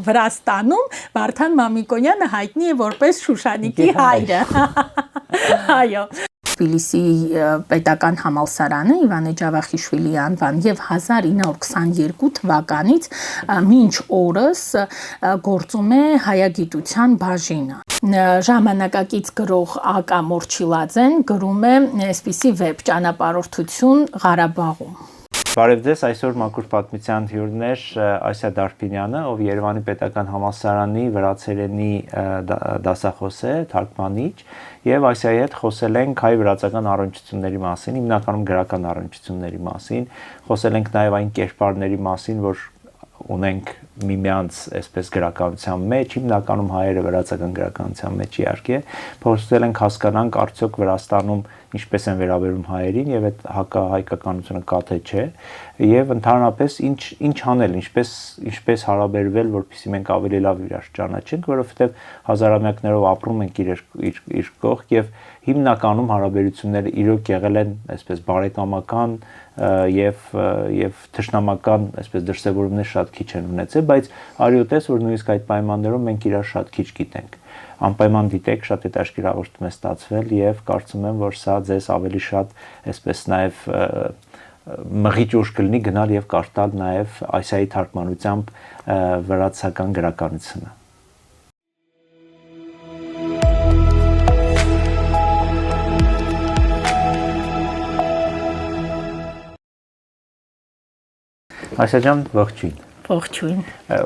Վրաստանում Վարդան Մամիկոնյանը հայտնի է որպես Շուշանիկի հայրը։ Այո։ Թբիլիսի պետական համալսարանը Իվան Ջավախիշվիլի անվան եւ 1922 թվականից մինչ օրս գործում է հայագիտության բաժինը։ Ժամանակակից գրող Ակա Մորչիլաձեն գրում է այսպիսի վեբ ճանապարհորդություն Ղարաբաղում։ Բարև ձեզ, այսօր Մաքուր պատմության հյուրներ Ասիա Դարփինյանը, ով Երևանի պետական համալսարանի վրացերենի դասախոս է, թարգմանիչ, եւ Ասիայի հետ խոսել ենք հայ վրացական առնչությունների մասին, հիմնականում գրական առնչությունների մասին, խոսել ենք նաեւ այն կերպարների մասին, որ ունենք միմյանց այսպես գրականության մեջ, հիմնականում հայերը վրացական գրականության մեջ իհարկե, փորձել ենք հասկանանք արդյոք Վրաստանում ինչպես են վերաբերում հայերին եւ այդ հակահայկականությունը կա թե չէ, եւ ընդհանրապես ինչ անել, ինչպես հարաբերվել, որպեսզի մենք ավելի լավ իրար ճանաչենք, որովհետեւ հազարամյակներով ապրում ենք իր կողք եւ հիմնականում հարաբերությունները իրոք եղել են այսպես բարեկամական եւ թշնամական այսպես դրսևորումներ շատ քիչ են ունեցել, բայց արյոտես որ նույնիսկ այդ պայմաններում մենք իրար շատ քիչ գիտենք։ Անպայման դիտեք, շատ հետաքրքիր է ստացվել եւ կարծում եմ, որ սա ձեզ ավելի շատ այսպես նաեւ մղիչ ուժ կլինի գնալ եւ կարդալ նաեւ Ասիայի թարգմանությամբ վրացական գրականությունը։ Ասիա ջան, ողջույն։ Ողջույն։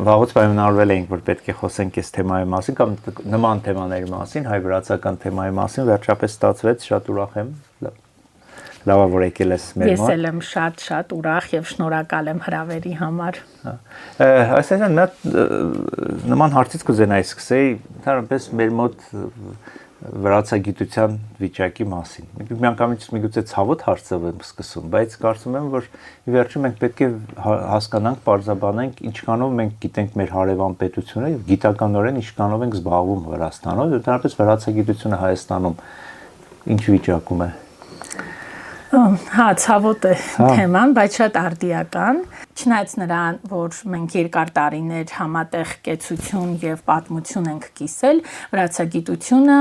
Վաղուց պայմանավորվել էինք, որ պետք է խոսենք այս թեմայի մասին կամ նման թեմաների մասին, հայ-վրացական թեմայի մասին, վերջապես ստացվեց, շատ ուրախ եմ։ Լավ որ եկել ես մեր մոտ։ Ես էլ եմ շատ ուրախ եւ շնորհակալ եմ հրավերի համար։ Ասիա ջան, նման հարցից կուզենայի սկսեի, ընդհանրապես մեր մոտ վրացագիտության վիճակի մասին։ Միանգամից միգուցե ցավոտ հարցով եմ սկսում, բայց կարծում եմ, որ ի վերջո մենք պետք է հասկանանք, պարզաբանենք, ինչքանով մենք գիտենք մեր հարևան պետությունը եւ գիտականորեն ինչքանով ենք զբաղվում Վրաստանով, ընդհանրապես վրացագիտությունը Հայաստանում ինչ վիճակում է։ Հա, ցավոտ է թեման, բայց շատ արդիական։ Չնայած նրան, որ մենք երկար տարիներ համատեղ կեցություն եւ պատմություն ենք կիսել, վրացագիտությունը,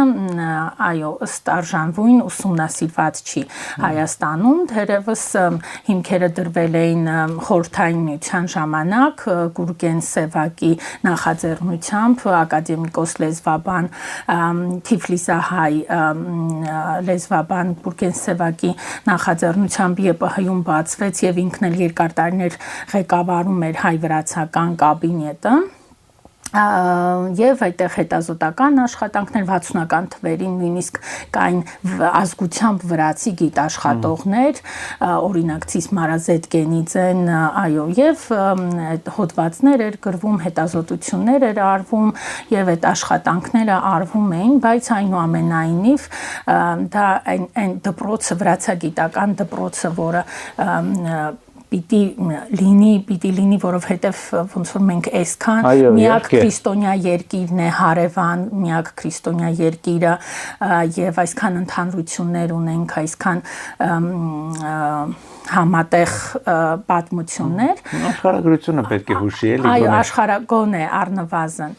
այո, ըստ արժանվույն ուսումնասիրված չի Հայաստանում, թերևս հիմքերը դրվել էին Խորհրդային Միության ժամանակ Գուրգեն Սևակի նախաձեռնությամբ ակադեմիկոս լեզվաբան Թիֆլիսահայ լեզվաբան Գուրգեն Սևակի նախաձեռնությամբ ԵՊՀ-ում բացվեց եւ ինքն էլ երկար տարիներ ղեկավարում էր հայ-վրացական կաբինետը եւ այդտեղ հետազոտական աշխատանքներ 60-ական թվերին նույնիսկ կային ազգությամբ վրացի գիտաշխատողներ, օրինակ Ցիս Մարազետկենիձեն, այո, եւ հոդվածներ էր գրվում, հետազոտություններ էր արվում եւ այդ աշխատանքները արվում էին, բայց այնուամենայնիվ դա այն դպրոցը վրացագիտական դպրոցը, որը պիտի լինի, որովհետև ոնց որ մենք այսքան միակ քրիստոնյա երկիրն է հարևան, միակ քրիստոնյա երկիրը եւ այսքան ընդհանրություններ ունենք, այսքան համատեղ պատմություններ։ Աշխարհագրությունը պետք է հուշի էլի։ Այո, աշխարհագոն է առնվազն։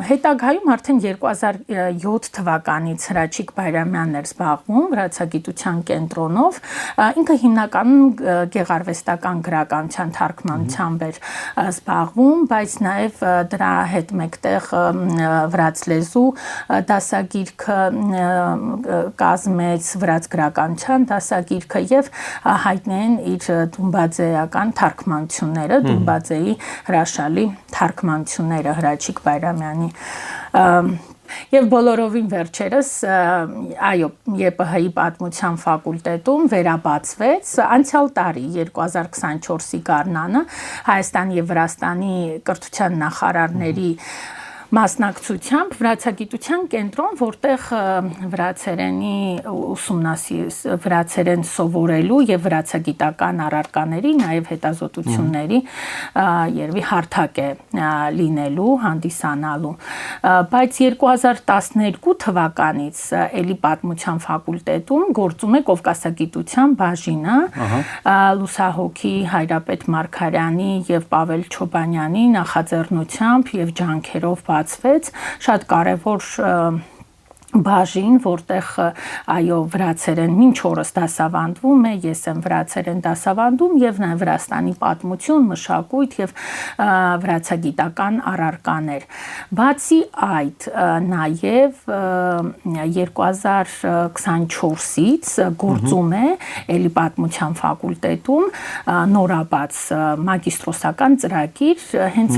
Հետագայում արդեն 2007 թվականից Հրաչիկ Բայրամյանն էր զբաղվում վրացագիտության կենտրոնով, ինքը հիմնականում գեղարվեստական գրականության թարգմանությամբ էր զբաղվում, բայց նաև դրա հետ մեկտեղ վրաց լեզու դասագիրքը կազմեց, վրաց գրականության դասագիրքը եւ հայտնի են իր դումբաձեական թարգմանությունները, Դումբաձեի հրաշալի թարգմանությունները Հրաչիկ Բայրամյանի եւ բոլորովին վերջերս այո ԵՊՀ-ի պատմության ֆակուլտետում վերաբացվեց անցյալ տարի 2024-ի գարնանը Հայաստանի եւ Վրաստանի կրթության նախարարների մասնակցությամբ վրացագիտության կենտրոն, որտեղ վրացերենի վրացերեն սովորելու եւ վրացագիտական առարկաների, նաեւ հետազոտությունների երևի հարթակ է լինելու, հանդիսանալու։ Բայց 2012 թվականից էլի պատմության ֆակուլտետում գործում է Կովկասագիտության բաժինը, Լուսահոգի Հայրապետ Մարգարյանի եւ Պավել Չոբանյանի նախաձեռնությամբ եւ ջանքերով բացվեց շատ կարեւոր բաժին, որտեղ այո վրացերեն մինչ օրս դասավանդվում է, ես եմ վրացերեն դասավանդում եւ նաեւ Վրաստանի պատմություն, մշակույթ եւ վրացագիտական առարկաներ։ Բացի այդ, նաեւ 2024-ից գործում է էլի պատմության ֆակուլտետում նորաբաց մագիստրոսական ծրագիր, հենց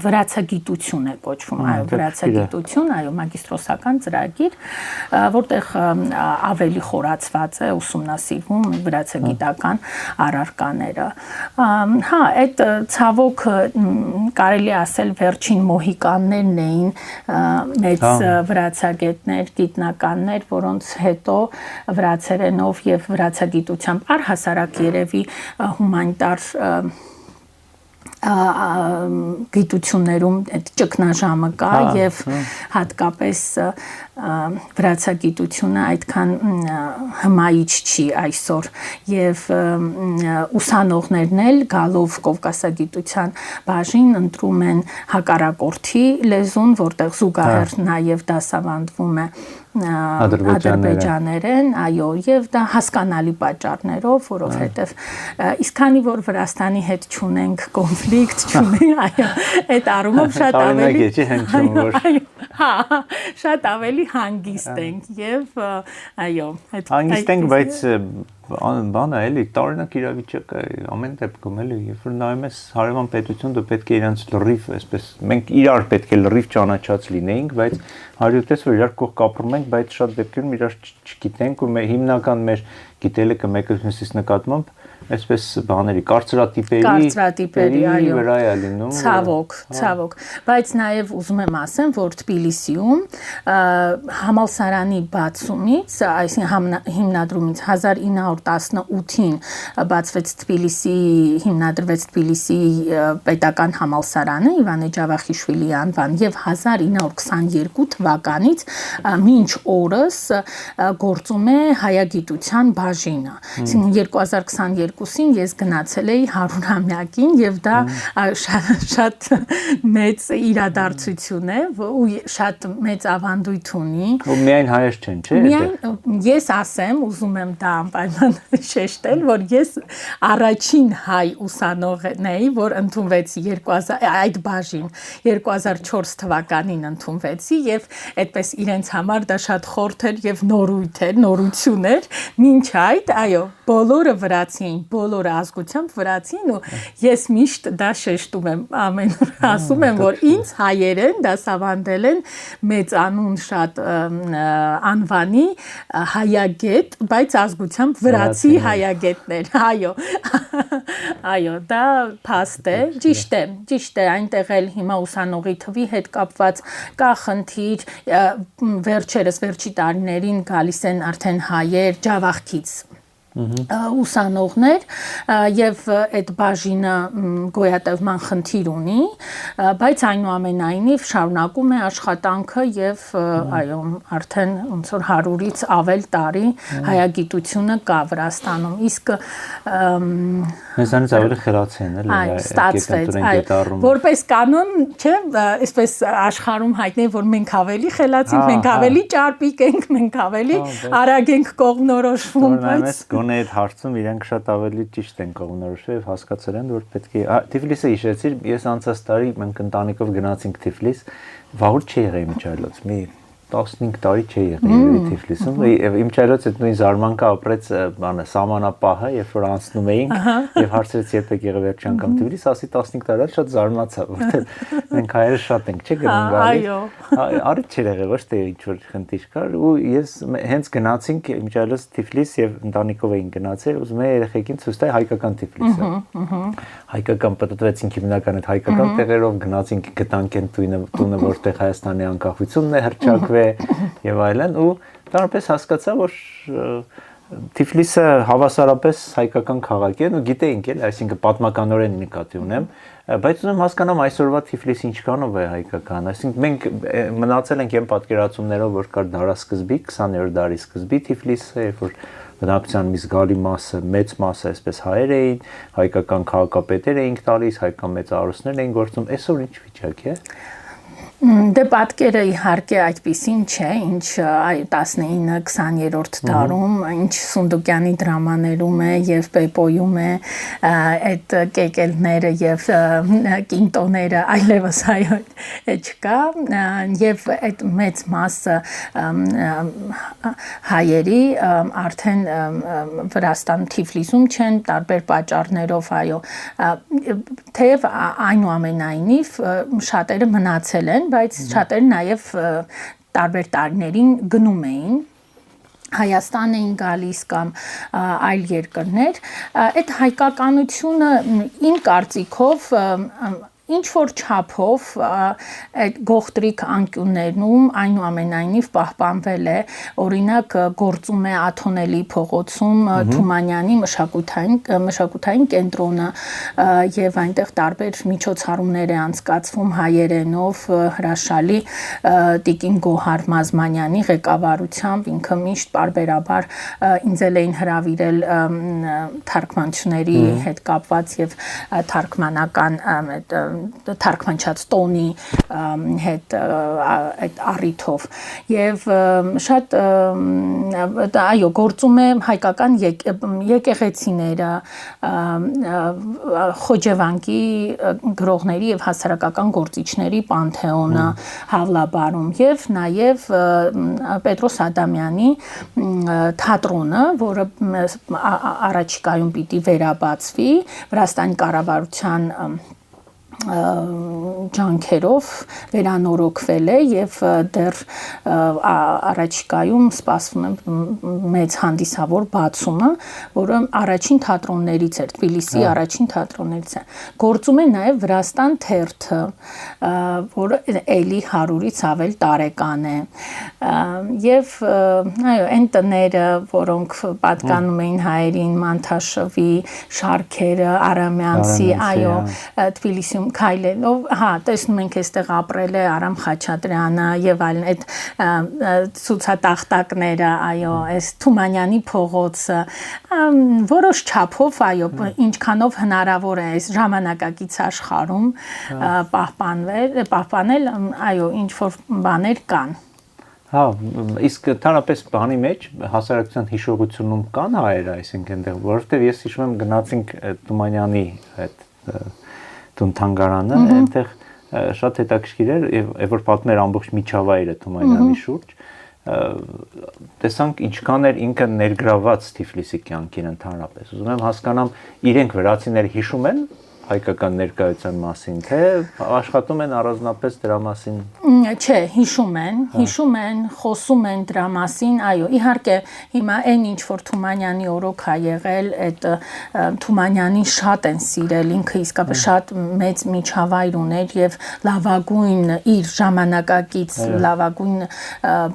վրացագիտություն է կոչվում, այո, վրացագիտություն, այո, մագիստրոսական ծրագիր, որտեղ ավելի խորացված է ուսումնասիրվում վրացագիտական առարկաները։ Հա, այդ ցավոք կարելի ասել վերջին մոհիկաններն էին մեծ վրացագետներ, գիտնականներ, որոնց հետո վրացերենով եւ վրացագիտությամբ առհասարակ երևի հումանիտար գիտություններում այդ ճգնաժամը կա եւ հատկապես վրացագիտությունը այդքան հմայիչ չի այսօր եւ ուսանողներն էլ գալով Կովկասագիտության բաժին ընտրում են հակառակորդի լեզուն, որտեղ զուգահեռ նաեւ դասավանդվում է ադրբեջաներեն, այո, եւ դա հասկանալի պատճառներով, որովհետեւ իսկ քանի որ Վրաստանի հետ չունենք կոնֆլիկտ, չունենք, այո, այդ առումով շատ ավելի հա, շատ ավելի հանգիստ ենք եւ այո, այդ հանգիստ ենք, բայց բանը էլի տարօրինակ իրավիճակ է ամեն դեպքում էլի, երբ որ նայում ես հարևան պետություն, դու պետք է իրանց լրիվ, այսպես մենք իրար պետք է լրիվ ճանաչած լինեինք, բայց հարյուտես որ իրար կողք ապրում ենք, բայց շատ դեպքերում իրար չգիտենք ու հիմնական մեր գիտելիքը մեկը մյուսից նկատմամբ այսպես բաների կարծրատիպերի այո վրա է լինում ցավոք բայց նաև ուզում եմ ասեմ որ Թբիլիսիում համալսարանի բացումից այսինքն հիմնադրումից 1918-ին բացվեց հիմնադրվեց Թբիլիսի պետական համալսարանը Իվան Ջավախիշվիլիի անվան եւ 1922 թվականից մինչ օրս գործում է հայագիտության բաժինը այսինքն 2022-ին ես գնացել էի 100-ամյակին եւ դա շատ մեծ իրադարձություն է ու շատ մեծ ավանդույթ ունի։ Ու միայն հայեր չեն, չէ՞։ Միայն ես ասեմ, ուզում եմ դա անպայման շեշտել, որ ես առաջին հայ ուսանողն էի, որ ընդունվեցի այդ բաժին 2004 թվականին ընդունվեցի եւ այդպես իրենց համար դա շատ խորթ էր եւ նորություն էր, մինչ այդ, այո, բոլորը վրացի էին, բոլորը ազգությամբ վրացի էին ու ես միշտ դա շեշտում եմ, ամեն օր ասում եմ, որ ինձ հայերեն դասավանդել են մեծանուն շատ անվանի հայագետ, բայց ազգությամբ վրացի հայագետներ, այո, այո, դա փաստ է, ճիշտ է, այնտեղ էլ հիմա ուսանողի թվի հետ կապված կա խնդիր, վերջի տարիներին գալիս են արդեն հայեր ջավախքից ուսանողներ եւ այդ բաժինը գոյատևման խնդիր ունի, բայց այնուամենայնիվ շարունակում է աշխատանքը եւ այո, արդեն ոնց որ 100-ից ավել տարի հայագիտությունը կա Վրաստանում, իսկ մեզանից ավելի խելացի են, էլի, այո, որպես կանոն, չէ, այսպես աշխարհում հայտնի է, որ մենք ավելի խելացի ենք, մենք ավելի ճարպիկ ենք, մենք ավելի արագ ենք կողմնորոշվում, բայց գոնե այդ հարցում իրենք շատ ավելի ճիշտ են կողմնորոշվել եւ հասկացել են որ պետք է Թիֆլիսը հիշեցիր ես անցած տարի մենք ընտանիքով գնացինք Թիֆլիս վաղուց չի եղել միջայլոց մի 15 տարի չի եղել Թիֆլիսում, իմ չայլոց այդ նույն զարմանքը ապրեց բանը սահմանապահը, երբ որ անցնում էինք եւ հարցրեց երբ եք եղել վերջ անգամ Թիֆլիս, ասի 15 տարի, շատ զարմացա, որովհետեւ մենք հայերը շատ ենք, չէ՞ գնում գալիս։ Արիդ չէր եղել, ոչ թե ինչ որ խնդիր կար, ու ես հենց գնացինք իմ չայլոց Թիֆլիս եւ ընտանիքով էինք գնացել, ուզում էի երեխեքին ցույց տալ հայկական Թիֆլիսը։ Հայկական պատտվեցինք հիմնական այդ հայկական տեղերով, գնացինք գտանք այն տունը, որտեղ Հայաստանի անկախությունն է հռչակվել եւ այլն, ու դարպես հասկացա, որ Թիֆլիսը հավասարապես հայկական քաղաք է, ու գիտեինք էլ, այսինքն պատմականորեն նկատի ունեմ, բայց ուզում հասկանամ այսօրվա Թիֆլիսը ինչքանով է հայկական, այսինքն մենք մնացել ենք այն պատկերացումներով, որ կար դարասկզբի, 20-րդ դարի սկզբի Թիֆլիսը, երբ որ բնակչության մի զգալի մասը, մեծ մասը այսպես հայեր էին, հայկական քաղաքապետեր էինք տալիս, հայկական մեծարարություններ էին գործում, այսօր ինչ վիճակ է։ Դե պատկերը իհարկե այդպիսին չէ, ինչ 19-20-րդ դարում, ինչ Սունդուկյանի դրամաներում է եւ Պեպոյում է, այդ կեկելները եւ կինտոները այլևս չկա, եւ այդ մեծ մասը հայերի արդեն Վրաստան Թիֆլիսում չեն տարբեր պատճառներով, այո, թեև այնուամենայնիվ շատերը մնացել են, բայց շատերը նաև տարբեր տարիներին գնում էին Հայաստան էին գալիս կամ այլ երկրներ, այդ հայկականությունը իմ կարծիքով ինչ որ չափով այդ գողտրիկ անկյուններում այնուամենայնիվ պահպանվել է, օրինակ գործում է Աթոնելի փողոցում Թումանյանի մշակութային կենտրոնը եւ այնտեղ տարբեր միջոցառումներ է անցկացվում հայերենով հրաշալի Տիկին Գոհար Մազմանյանի ղեկավարությամբ, ինքը միշտ պարբերաբար ինձ էին հրավիրել թարգմանությունների հետ կապված եւ թարգմանական թարգմանչած տոնի հետ այդ առիթով եւ շատ այո գործում է հայկական եկեղեցիները Խոջևանկի գրողների եւ հասարակական գործիչների պանթեոնը Հավլաբարում եւ նաեւ Պետրոս Ադամյանի թատրոնը, որը առաջիկայում պիտի վերաբացվի Վրաստանի կառավարության ջանքերով վերանորոգվել է եւ դեռ առաջիկայում սպասվում է մեծ հանդիսավոր բացումը, որը առաջին թատրոններից էր, Թբիլիսի առաջին թատրոններից է։ Գործում է նաեւ Վրաստան թերթը, որը էլի 100-ից ավել տարեկան է։ Եւ այո, այն տները, որոնք պատկանում էին հայերին, Մանթաշովի շարքերը, Արամյանցի, այո, Թբիլիսիում քայլելով, տեսնում ենք այստեղ ապրել է Արամ Խաչատրյանը եւ այլն, այդ ցուցատախտակները, այո, այս Թումանյանի փողոցը, որոշ չափով, այո, ինչքանով հնարավոր է այս ժամանակակից աշխարհում պահպանել, այո, ինչ որ բաներ կան։ Հա, իսկ թարապես բանի մեջ հասարակության հիշողությունում կան հայերը, այսինքն այնտեղ, որովհետեւ ես հիշում եմ գնացինք Թումանյանի այդ տուն-թանգարանը, այնտեղ շատ հետաքրքիր էր, եւ որ պատմեր ամբողջ միջավայրը Թումանյանի շուրջ, տեսանք ինչքան էր ինքը ներգրաված Թիֆլիսի կյանքին ընդհանրապես։ Ուզում եմ հասկանամ, իրենք վրացիները հիշում են հայկական ներկայության մասին, թե աշխատում են առանձնապես դրա մասին։ Չէ, հիշում են, խոսում են դրա մասին, այո, իհարկե հիմա այն ինչ որ Թումանյանի օրոք ա եղել, այդ Թումանյանին շատ են սիրել, ինքը իսկապես շատ մեծ միջավայր ուներ եւ լավագույն իր ժամանակակից լավագույն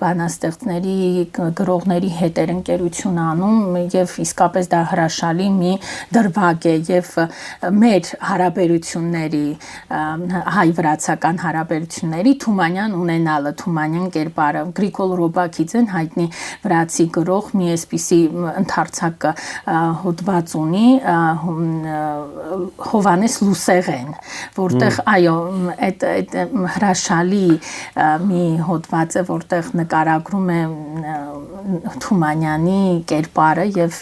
բանաստեղծների, գրողների հետ էր ընկերություն անում եւ իսկապես դա հրաշալի մի դրվագ է եւ մեր հարաբերությունների հայ-վրացական հարաբերությունների Թումանյան ունենալը, Թումանյան կերպարը, Գրիգոր Ռոբակիձեն հայտնի վրացի գրող մի այսպիսի ընդարձակ հոդված ունի Հովանես Լուսեղեն, որտեղ այո, այդ հրաշալի մի հոդված է, որտեղ նկարագրում է Թումանյանի կերպարը եւ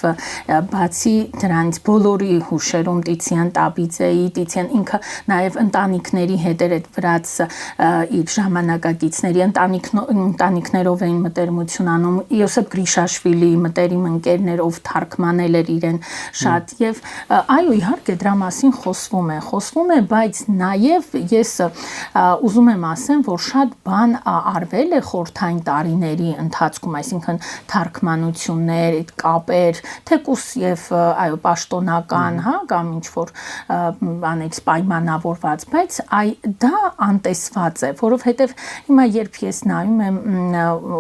բացի դրանից բոլորի հուշերում Տիցիան Տաբիձեի, Տիցիան ինքը նաեւ ընտանիքների հետ էր այդ վրաց իր ժամանակակիցների ընտանիքներով էին մտերմություն անում, Յոսեփ Գրիշաշվիլիի մտերիմ ընկերներով թարգմանել էր իրեն շատ եւ այո իհարկե դրա մասին խոսվում է, բայց նաեւ ես ուզում եմ ասեմ, որ շատ բան արվել է խորհրդային տարիների ընթացքում, այսինքն թարգմանություններ, այդ կապեր, թեկուս եւ այո պաշտոնական, հա, կամ ինչ որ բաներից պայմանավորված, բայց դա անտեսված է, որովհետեւ հիմա երբ ես նայում եմ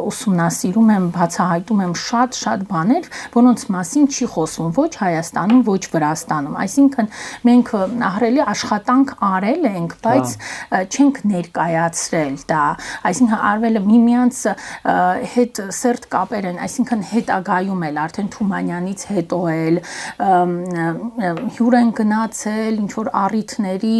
ուսումնասիրում եմ, բացահայտում եմ շատ բաներ, որոնց մասին չի խոսվում ոչ Հայաստանում, ոչ Վրաստանում, այսինքն մենք ահռելի աշխատանք արել ենք, բայց չենք ներկայացրել դա, այսինքն արվել է միմյանց հետ սերտ կապեր են, այսինքն հետագայում էլ արդեն Թումանյանից հետո էլ հյուր են գնացել ինչ որ առիթների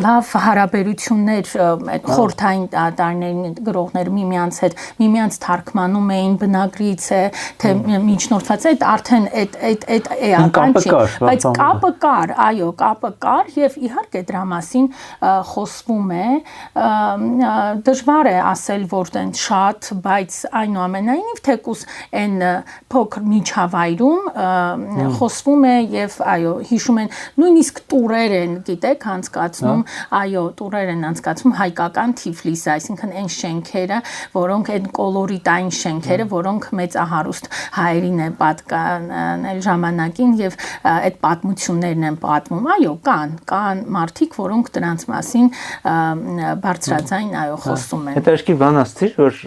լավ հարաբերություններ խորհրդային տարիներին գրողներ միմյանց թարգմանում էին բնագրից է թե միջնորդված է արդեն այդ էական չի, բայց կապը կար, այո, կապը կար եւ իհարկե դրա մասին խոսվում է, դժվար է ասել որ դեն շատ, բայց այնուամենայնիվ թեկուս այն փոքր միջավայրում խոսվում է եւ այո հիշում են նույնիսկ տուրեր են գիտեք անցկացնում, այո տուրեր են անցկացում հայկական Թիֆլիսը, այսինքն այն շենքերը, որոնք այն կոլորիտային շենքերը, որոնք մեծահարուստ հայերին է պատկանել ժամանակին եւ այդ պատմություններն են պատմում, այո կան մարդիկ, որոնք դրանց մասին բարձրաձայն այո խոսում են։ Հետաքրքիր բան ասցիր, որ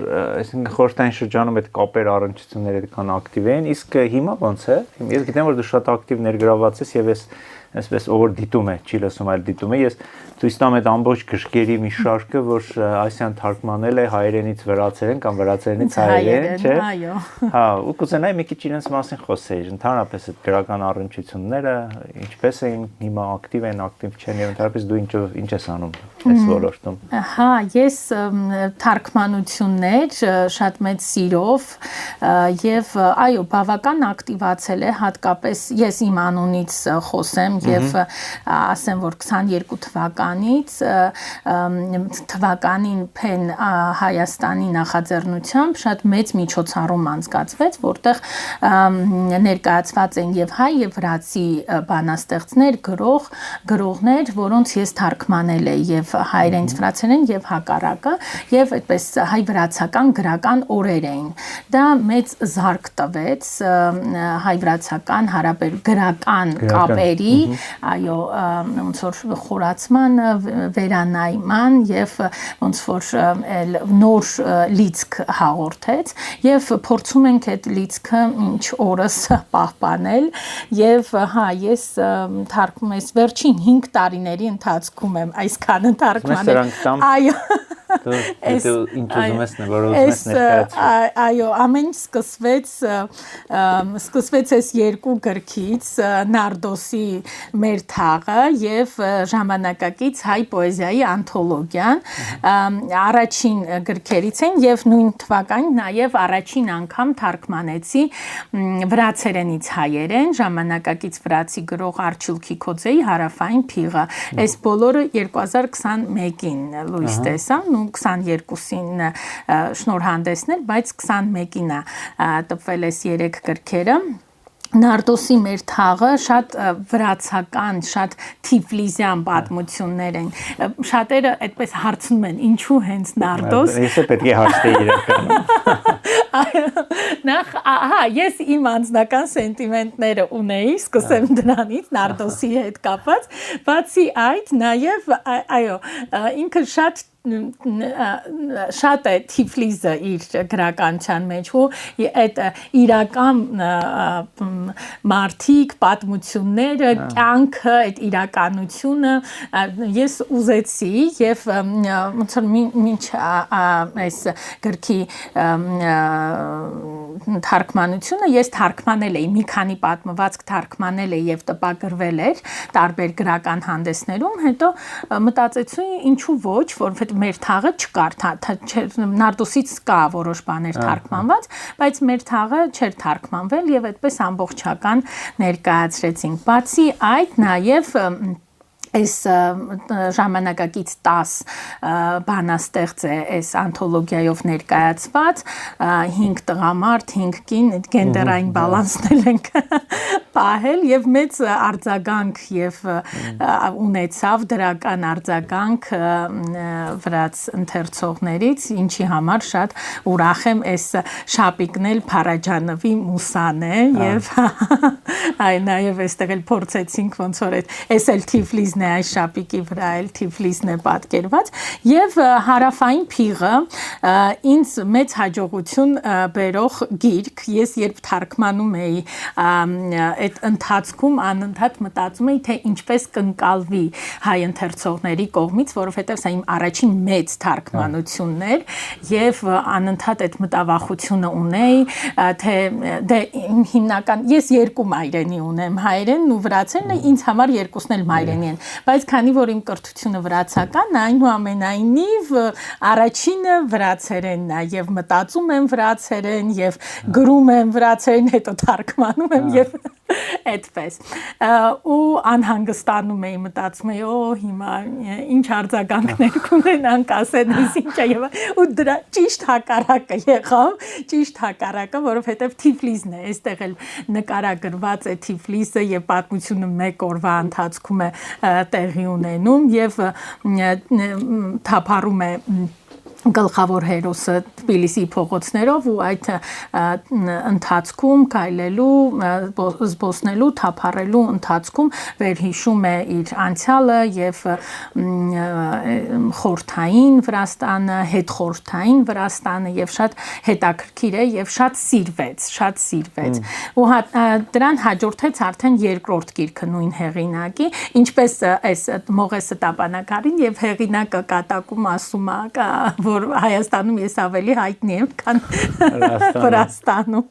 այսինքն խորհրդային շրջանում այդ կապեր առնչությունները այդքան ակտիվ են, իսկ հիմա ո՞նց է։ Ես գիտեմ, որ դու շատ ակտիվ ներգրավված ես եւ ես այսպես ով դիտում է, չի լսում, այլ դիտում է, ես ցույց տամ այդ ամբողջ գրքերի մի շարքը, որ Ասյան թարգմանել է հայերենից վրացերեն կամ վրացերենից հայերեն, չէ։ Այո։ Հա, ու կուզենայի մի քիչ իրենց մասին խոսեիր, ընդհանրապես այդ գրական առնչությունները ինչպես էին, հիմա ակտիվ են, ակտիվ չեն եւ ընդհանրապես դու ինչ ես անում այս ոլորտում։ Հա, ես թարգմանություններ շատ մեծ սիրով եւ այո, բավական ակտիվացել է, հատկապես ես իմ անունից խոսեմ եւ ասեմ, որ 22 թվականին Փեն Հայաստանի նախաձեռնությամբ շատ մեծ միջոցառում անցկացվեց, որտեղ ներկայացված են եւ հայ եւ վրացի բանաստեղծներ, գրողներ, որոնց ես թարգմանել եմ եւ հայերենից վրացերեն եւ հակառակը եւ այդպես հայ-վրացական գրական օրեր էին։ Դա մեծ զարկ տվեց հայ-վրացական գրական կապերի, այո, ոնց որ խորացման, վերանայման եւ ոնց որ նոր լիցք հաղորդեց եւ փորձում ենք այդ լիցքը ինչ օրս պահպանել եւ հա ես թարգում ես վերջին 5 տարիների ընթացքում եմ այսքանը թարգմանել։ Այո։ Դու ինչ ուզում ես ներկայացնել։ Այո, ամեն սկսվեց այս երկու գրքից, Նարդոսի մեր թաղը եւ ժամանակակից հայ պոեզիայի անթոլոգիան, առաջին գրքերից են եւ նույն թվականին նաեւ առաջին անգամ թարգմանեցի վրացերենից հայերեն ժամանակակից վրացի գրող Արչիլ Քիքոձեի Հարավային փիղը։ Այս բոլորը 2021-ին լույս տեսան ու 22-ին շնորհանդեսներ, բայց 21-ին է տպվել այս 3 գրքերը։ Նարդոսի մեր թաղը շատ վրացական, շատ թիֆլիսյան պատմություններ են։ Շատերը այդպես հարցնում են, ինչու հենց Նարդոս։ Ես պետք է հարցնեի իրական։ Նախ, ահա, ես իմ անձնական սենտիմենտները ունեի, սկսեմ դրանից, Նարդոսի հետ կապված, բացի այդ, նաև, այո, ինքը շատ է Թիֆլիսը իր գրականության մեջ ու այդ իրական մարդիկ, պատմությունները, կյանքը, այդ իրականությունը ես ուզեցի եւ ոնց որ մինչ այս գրքի թարգմանությունը ես թարգմանել էի, մի քանի պատմվածք թարգմանել էի եւ տպագրվել էր տարբեր գրական հանդեսներում, հետո մտածեցի ինչու ոչ, որովհետեւ մեր թաղը չկար, Նարդոսից կա որոշ բաներ թարգմանված, բայց մեր թաղը չէր թարգմանվել եւ այդպես ամբողջական ներկայացրեցինք։ Բացի այդ, նաեւ Այս ժամանակակից 10 բանաստեղծ է այս անթոլոգիայով ներկայացված 5 տղամարդ, 5 կին գենդերային բալանսն ենք պահել եւ մեծ արձագանք եւ ունեցավ դրական արձագանք վրաց ընթերցողներից, ինչի համար շատ ուրախ եմ այս շապիկն էլ Փարաջանովի մուսան է եւ այ նաեւ այստեղ էլ փորձեցինք ոնց որ այս էլ Թիֆլիսն է այս շապիկի վրա էլ Թիֆլիսն է պատկերված եւ հարավային փիղը ինձ մեծ հաջողություն բերող գիրք ես երբ թարգմանում էի այդ ընթացքում անընդհատ մտածում էի թե ինչպես կընկալվի հայ ընթերցողների կողմից որովհետեւ սա իմ առաջին մեծ թարգմանությունն էր եւ անընդհատ այդ մտավախությունը ունեի թե դե հիմնական ես երկու մայրենի ունեմ հայերենն ու վրացերենը ինձ համար երկուսն էլ մայրենի են բայց քանի որ իմ կրթությունը վրացական այնուամենայնիվ առաջինը վրացերենն է եւ մտածում եմ վրացերեն եւ գրում եմ վրացերեն հետո թարգմանում եմ եւ այդպես ու անհանգստանում էի մտածում էի հիմա ինչ արձագանքներ կունենանք ասենից ինչ է եւ ու դրա ճիշտ հակառակը եղավ ճիշտ հակառակը որովհետեւ Թիֆլիսն է այստեղ էլ նկարագրված է Թիֆլիսը եւ պատմությունը մեկ օրվա ընթացքում է տեղի ունենում եւ թափառում է գլխավոր հերոսը Թբիլիսի փողոցներով ու այդ ընթացքում քայլելու զբոսնելու թափառելու ընթացքում վերհիշում է իր անցյալը եւ խորթային Վրաստանը, հետխորթային Վրաստանը եւ շատ հետաքրքիր է եւ շատ սիրվեց ու դրան հաջորդեց արդեն երկրորդ գիրքը նույն հեղինակի ինչպես այս Մողեսը տապանակարին եւ հեղինակը կատակում ասում է որ Հայաստանում ես ավելի հայտնի եմ, քան Վրաստանում։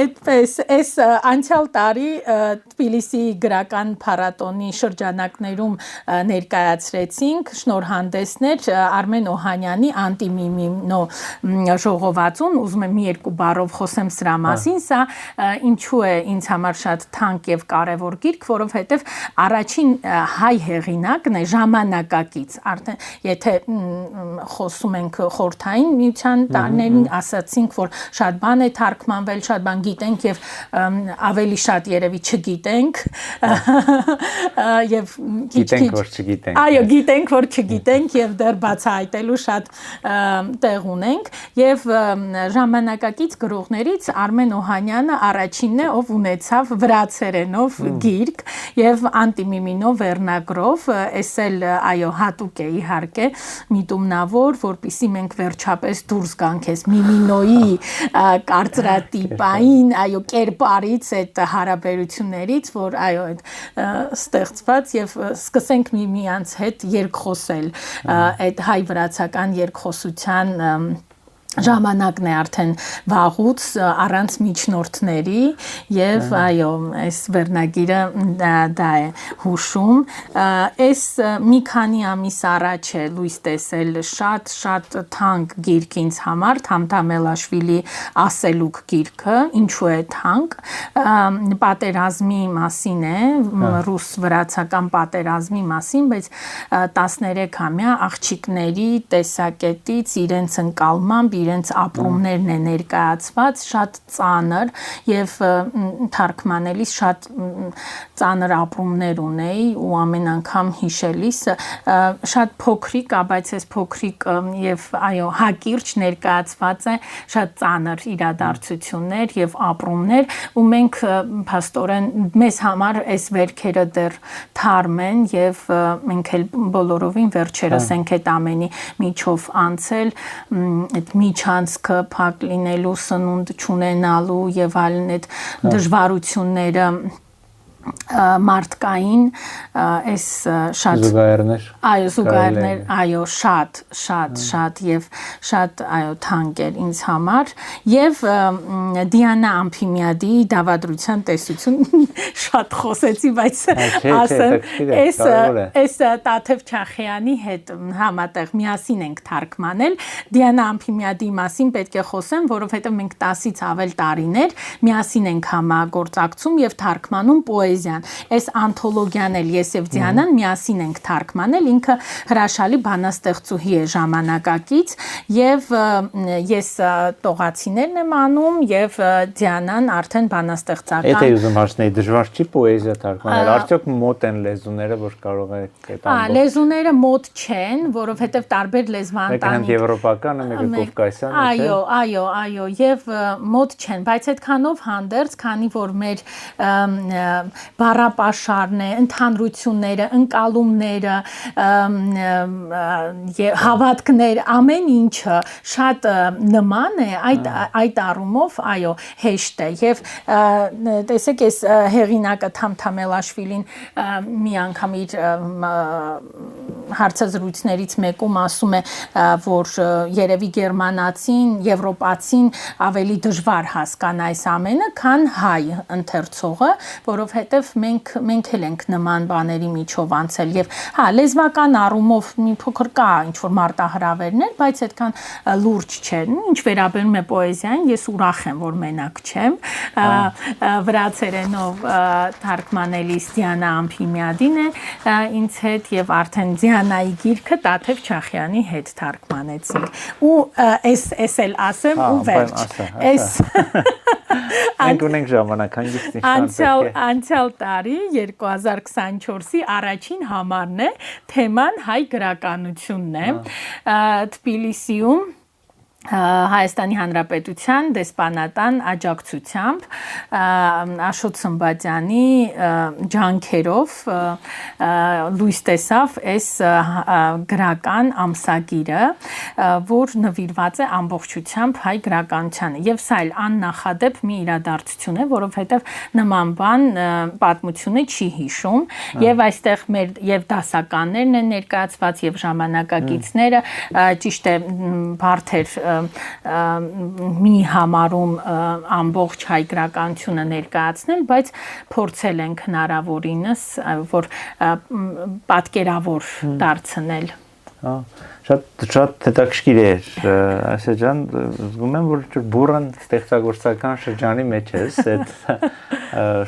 Այդպես, այս անցյալ տարի Թբիլիսի գրական փառատոնի շրջանակներում ներկայացրեցինք շնորհանդեսներ Արմեն Օհանյանի Անտիմիմինո ժողովածուն, ուզում եմ մի երկու բառով խոսեմ սրա մասին, սա ինչու է ինձ համար շատ թանկ եւ կարեւոր գիրք, որովհետեւ առաջին հայ հեղինակն է ժամանակակից, արդեն եթե խոսում ենք խորթային միության տարիներին ասացինք որ շատ բան է թարգմանվել շատ բան գիտենք եւ ավելի շատ երևի չգիտենք եւ գիտենք որ չգիտենք այո գիտենք որ չգիտենք եւ դեռ բացահայտելու շատ տեղ ունենք եւ ժամանակակից գրողներից Արմեն Օհանյանը առաջինն է ով ունեցավ վրացերենով գիրք եւ Անտիմիմինո վերնագրով էսել այո հատուկ է իհարկե միտումնավոր որպեսզի մենք վերջապես դուրս գանք այս Միմինոյի կարծրատիպային այո կերպարից այդ հարաբերություններից որ այո այդ ստեղծված եւ սկսենք միմյանց հետ երկխոսել այդ հայ-վրացական երկխոսության ժամանակն է արդեն վաղուց առանց միջնորդների եւ այո այս վերնագիրը դա է հուշում այս մի քանի ամիս առաջ է լույս տեսել շատ թանկ գիրք ինձ համար Թամթամելաշվիլի ասելուկ գիրքը ինչու է թանկ պատերազմի մասին է ռուս-վրացական պատերազմի մասին բայց 13-ամյա աղջիկների տեսակետից իրենց ընկալմամբ իրենց ապրումներն է ներկայացված շատ ծանր եւ թարգմանելիս շատ ծանր ապրումներ ունեի ու ամեն անգամ հիշելիս շատ փոքրիկ, բայց այս փոքրիկ եւ այո հակիրճ ներկայացված է շատ ծանր իրադարձություններ եւ ապրումներ ու մենք փաստորեն մեզ համար այս վերքերը դեռ թարմ են եւ մենք էլ բոլորովին վերջերս ենք այդ ամենի միջով անցել այդ միջանցքը փակ լինելու սնունդ չունենալու եւ այլն այդ դժվարությունները մարդկային այս շատ զուգահեռներ այո զուգահեռներ այո շատ եւ շատ այո թանկ էր ինձ համար եւ Դիանա Ամփիմյադի դավադրության տեսություն շատ խոսեցի բայց ասեմ այս Տաթև Չախյանի հետ համատեղ միասին ենք թարգմանել Դիանա Ամփիմյադի մասին պետք է խոսեմ որովհետեւ մենք 10-ից ավել տարիներ միասին ենք համագործակցում եւ թարգմանում պոեզիան։ Այս անթոլոգիան էլ ես եւ Դիանան միասին ենք թարգմանել, ինքը հրաշալի բանաստեղծուհի է ժամանակակից եւ ես տողացիներն եմ անում եւ Դիանան արդեն բանաստեղծական։ Եթե ուզում հարցնեի, դժվար չի պոեզիա թարգմանել, արդյոք մոտ են լեզուները, որ կարող եք այդ ամբողջ։ Լեզուները մոտ չեն, որովհետեւ տարբեր լեզվաընտանիք։ Մեկը եվրոպական է, մեկը կովկասյան է։ Այո, եւ մոտ չեն, բայց այդքանով հանդերձ, քանի որ մեր բառապաշարն է, ընդհանրությունները, ընկալումները, հավատքներ, ամեն ինչը շատ նման է, այդ առումով, այո, հեշտ է եւ տեսեք, այս հեղինակը Թամթամելաշվիլին մի անգամ իր հարցազրույցներից մեկում ասում է, որ երևի գերմանացին, եվրոպացին ավելի դժվար հասկանա այս ամենը, քան հայ ընթերցողը, որովհետև մենք էլ ենք նման բաների միջով անցել եւ հա լեզվական առումով մի փոքր կա ինչ որ մարտահրավերներ, բայց այդքան լուրջ չէ։ Ինչ վերաբերում է պոեզիային, ես ուրախ եմ, որ մենակ չեմ։ Վրացերենով թարգմանելիս Դիանա Ամփիմյադին է ինձ հետ եւ արդեն Դիանայի գիրքը Տաթև Չախյանի հետ թարգմանեցինք։ Ու էս էլ ասեմ ու վերջ։ Էս Մենք ունենք ժամանակ, հանգիստ ինձ անցյալ տարի 2024-ի առաջին համարն է, թեման հայ գրականությունն է, Թբիլիսիում Հայաստանի Հանրապետության դեսպանատան աջակցությամբ Աշոտ Սմբատյանի ջանքերով լույս տեսավ այս գրական ամսագիրը, որ նվիրված է ամբողջությամբ հայ գրականությանը եւ սա էլ աննախադեպ մի իրադարձություն է, որովհետեւ նման բան պատմությունը չի հիշում եւ այստեղ մեր եւ դասականներն են ներկայացված եւ ժամանակակիցները ճիշտ է բարթեր մի համարում ամբողջ հայ գրականությունը ներկայացնել, բայց փորձել ենք հնարավորինս որ պատկերավոր դարձնել։ Շատ հետաքրքիր էր, Ասիա ջան, զգում եմ, որ բուրըն ստեղծագործական շրջանի մեջ ես, այդ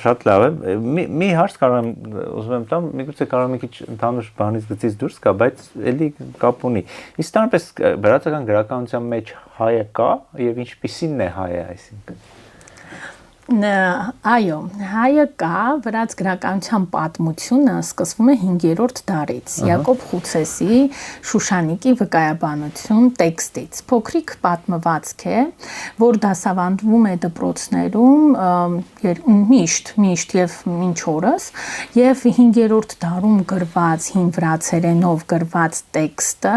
շատ լավ է։ Մի հարց կարող եմ ուզում եմ տամ, միգուցե կարող եմ մի քիչ ընդհանուր բանից գծից դուրս գա, բայց էլի կապ ունի։ Իսկ տարբեր վրացական գրականության մեջ հայը կա եւ ինչպիսին է հայը, այսինքն։ Այո, հայը կա, վրաց գրականության պատմությունը սկսվում է 5-րդ դարից, Յակոբ Խուցեսի Շուշանիկի վկայաբանություն տեքստից, փոքրիկ պատմվածք է, որ դասավանդվում է դպրոցներում միշտ եւ մինչ օրս, եւ 5-րդ դարում գրված հին վրացերենով գրված տեքստը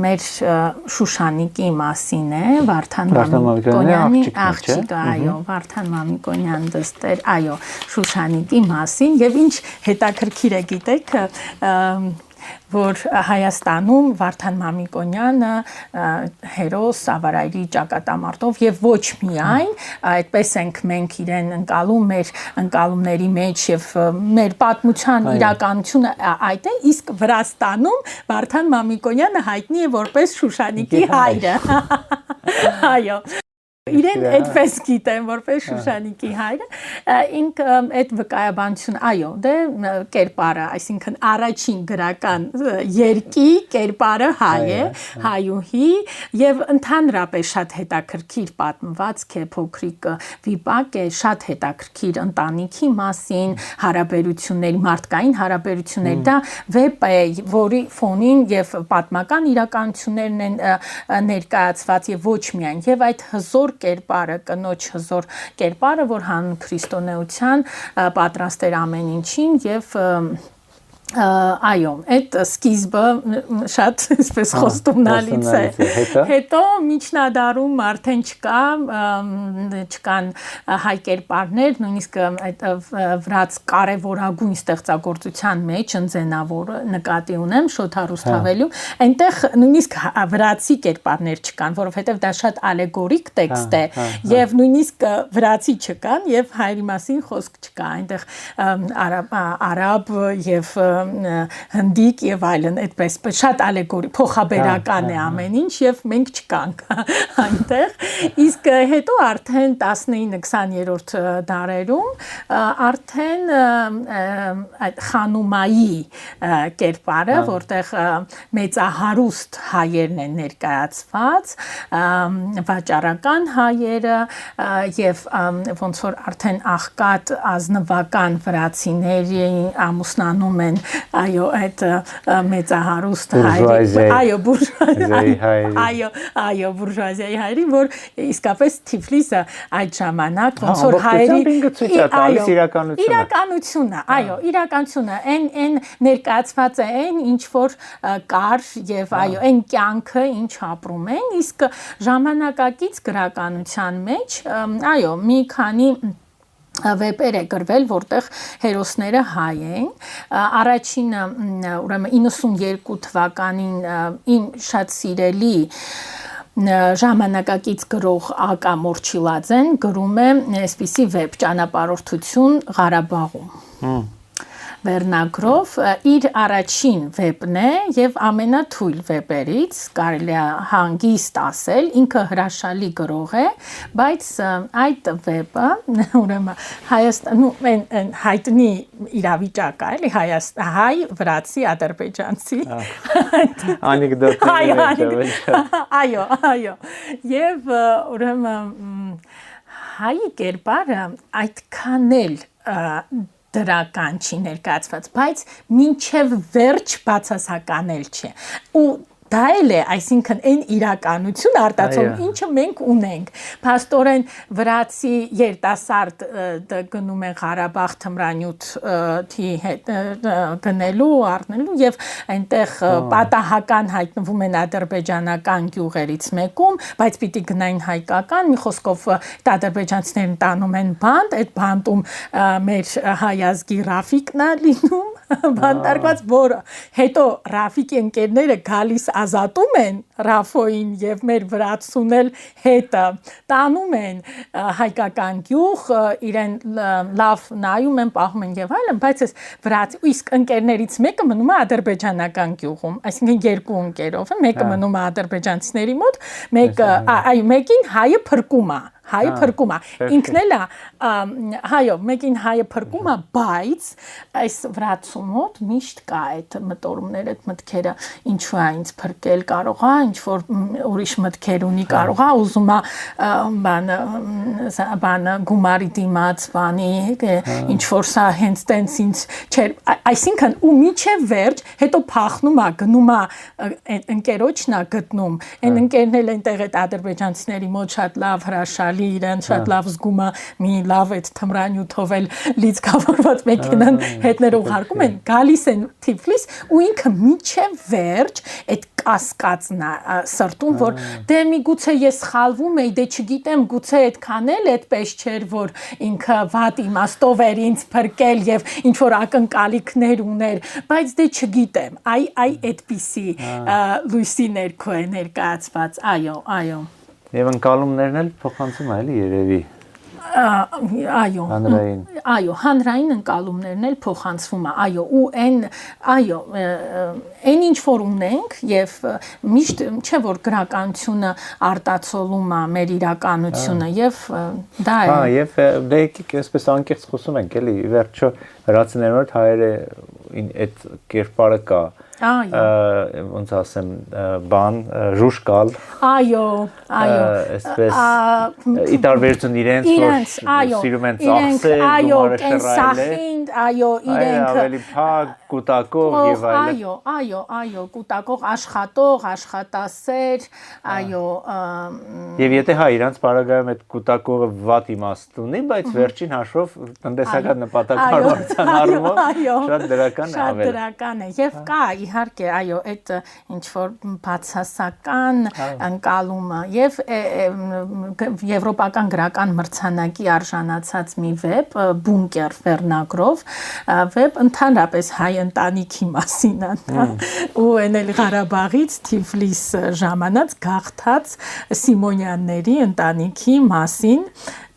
մեր Շուշանիկի մասին է, Վարդան Մամիկոնյանի աղջիկը, այո, Վարդան Մամիկոնյան դստեր, այո, Շուշանիկի մասին եւ ինչ հետաքրքիր է գիտեք, որ Հայաստանում Վարդան Մամիկոնյանը հերոս Ավարայրի ճակատամարտով եւ ոչ միայն, այդպես ենք մենք իրեն ընկալում մեր ընկալումների մեջ եւ մեր պատմության իրականությունը այդ է, իսկ Վրաստանում Վարդան Մամիկոնյանը հայտնի է որպես Շուշանիկի հայրը։ Այո։ Իրեն այդպես գիտեն, որպես Շուշանիկի հայրը, ինք այդ վկայաբանություն, այո, դե կերպարը, այսինքն առաջին գրական երկի կերպարը հայ է, հայուհի եւ ընդհանրապես շատ հետաքրքիր պատմվածք է, փոքրիկ վիպակ է, շատ հետաքրքիր ընտանիքի մասին, հարաբերությունների, մարդկային հարաբերությունների, դա վեպ է, որի ֆոնին եւ պատմական իրականություններն են ներկայացված եւ ոչ միայն, եւ այդ հզոր կերպարը, կնոջ հզոր կերպարը, որ հանուն քրիստոնեության պատրաստ էր ամեն ինչին եւ այո, այդ սկիզբը շատ այսպես խոստումնալից է։ Հետո միջնադարում արդեն չկան հայ կերպարներ, նույնիսկ այդ վրաց կարևորագույն ստեղծագործության մեջ ընձենավորը նկատի ունեմ Շոթա Ռուսթավելիում, այնտեղ նույնիսկ վրացի կերպարներ չկան, որովհետև դա շատ ալեգորիկ տեքստ է եւ նույնիսկ վրացի չկան եւ հայերի մասին խոսք չկա, այնտեղ արաբ եւ հնդիկ եւ այլն, այդպես շատ ալեգորի փոխաբերական է ամեն ինչ եւ մենք չկանք այնտեղ։ Իսկ հետո արդեն 19-20-րդ դարերում արդեն այդ խանումայի կերպարը, որտեղ մեծահարուստ հայերն են ներկայացված, վաճառական հայերը եւ ոնց որ արդեն աղքատ ազնվական վրացիների ամուսնանում են, այո, այդ մեծահարուստ հայերը, այո, բուրժուազիայի հայերի, որ իսկապես Թիֆլիսը այդ ժամանակ ոնց որ հայերի իրականությունը, այո, իրականությունը, այն ներկայացված է այն ինչ որ կար եւ այո, այն կյանքը ինչ ապրում են, իսկ ժամանակակից գրականության մեջ, այո, մի քանի վեպեր է գրվել, որտեղ հերոսները հայ են։ Առաջինը, ուրեմն 92 թվականին իմ շատ սիրելի ժամանակակից գրող Ակա Մորչիլաձեն գրում է այսպիսի վեպ «Ճանապարհորդություն Ղարաբաղում» վերնագրով, իր առաջին վեպն է եւ ամենաթույլ վեպերից, կարելի է հանգիստ ասել, ինքը հրաշալի գրող է, բայց այդ վեպը, ուրեմն Հայաստանում այն հայտնի իրավիճակ է, էլի հայ, վրացի, ադրբեջանցի։ Անեկդոտներ։ Այո։ Եվ ուրեմն հայի կերպարը այդքան էլ դրական չի ներկայացված, բայց մինչև վերջ բացասականել չէ։ Ու դա էլ է, այսինքն այն իրականություն արտացոլում, ինչը մենք ունենք։ Փաստորեն վրացի երիտասարդ գնում են Ղարաբաղ թմրանյութի հետ գնելու, առնելու եւ այնտեղ պատահական հայտնվում են ադրբեջանական գյուղերից մեկում, բայց պիտի գնային հայկական, մի խոսքով ադրբեջանցիներն տանում են բանտ, այդ բանտում մեր հայազգի Ռաֆիկն է լինում, բանտարկված, որը հետո Ռաֆիկի ընկերները գալիս ազատում են Ռաֆոին եւ մեր վրացուն էլ հետը տանում են հայկական գյուղ, իրեն լավ նայում են, պահում են եւ այլն, բայց այս վրացի իսկ ընկերներից մեկը մնում է ադրբեջանական գյուղում, այսինքն երկու ընկերով են, մեկը մնում է ադրբեջանցիների մոտ, մեկը մեկին հայը փրկում է, ինքն էլ է, հայո, մեկին հայը փրկում է, բայց այս վրացու մոտ միշտ կա այդ մտորումները, այդ մտքերը, ինչու է ինձ փրկել, կարող է, ինչ որ ուրիշ մտքեր ունի, կարող է, ուզում է բանը գումարի դիմաց, բանի, ինչ որ սա հենց տենց ինձ չէր, այսինքն ու միջև վերջ, հետո փախնում է, գնում է ընկերոջն է գտնում, այն ընկերն էլ այնտեղ այդ ադրբեջանցիների մոտ շատ լավ հրաշալի իրեն շատ լավ զգում է, մի լավ այդ թմրանյութով էլ լիցքավորված մեքենան հետներ ուղարկում են, գալիս են Թիֆլիս ու ինքը միջև վերջ այդ կասկածն է սրտում, որ դե միգուցե ես սխալվում եի, դե չգիտեմ, գուցե այդքան էլ այդպես չէր, որ ինքը վատ իմաստով էր ինձ փրկել եւ ինչ որ ակնկալիքներ ուներ, բայց դե չգիտեմ, այդպիսի լույսի ներքո է ներկայացված, այո։ Եվ ընկալումներն էլ փոխանցում է, էլի երևի։ Այո, հանրային ընկալումներն էլ փոխանցվում է, այո, ու այն ինչ որ ունենք եւ միշտ չէ որ գրականությունը արտացոլում է մեր իրականությունը եւ դա է։ Եվ դե եկեք այսպես անկեղծ խոսում ենք, էլի, վերջո հրացիներն որ հայերը այդ կերպարը կա։ Ոնց ասեմ, բան, ժուշկալ։ Այո։ Այսպես ի տարբերություն իրենց, որ սիրում են ծախսել, գումարը շռայլել, այո, իրենք ավելի փակ, կուտակող եւ այլն։ Այո, կուտակող, աշխատող, աշխատասեր, այո։ Եվ եթե հա իրանց բարագայում այդ կուտակողը վատ իմաստ ունի, բայց վերջին հաշվով տնտեսական նպատակարարության առումով շատ դրական է ավել։ Շատ դրական է եւ կա իհարկե, այո, այդ ինչ որ բացասական ընկալումը եւ եվրոպական գրական մրցանակի արժանացած մի վեբ, Բունկեր վերնագրով, վեբ ընդհանրապես հայ ընտանիքի մասին է, ու այն էլ Ղարաբաղից Թիֆլիս ժամանած գաղթած Սիմոնյանների ընտանիքի մասին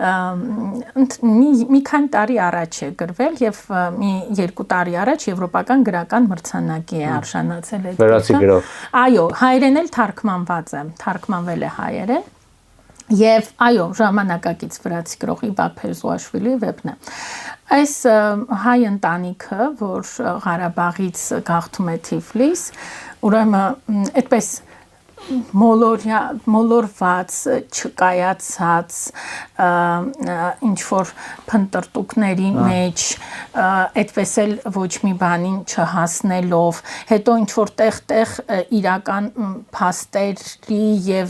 մի քանի տարի առաջ է գրվել եւ մի 2 տարի առաջ եվրոպական գրական մրցանակի է արժանացել այդ Վրացի գրող։ Այո, հայերեն էլ թարգմանվել է հայերեն։ Եվ այո, ժամանակակից վրացի գրող Իվա Փերզուաշվիլի վեբն է։ Այս հայ ընտանիքը, որ Ղարաբաղից գաղթում է Թիֆլիս, ուրեմն այդպես մոլորված, չկայացած, ինչ որ փնտրտուքների մեջ, այդպես էլ ոչ մի բանին չհասնելով, հետո ինչ որ տեղ իրական փաստերի եւ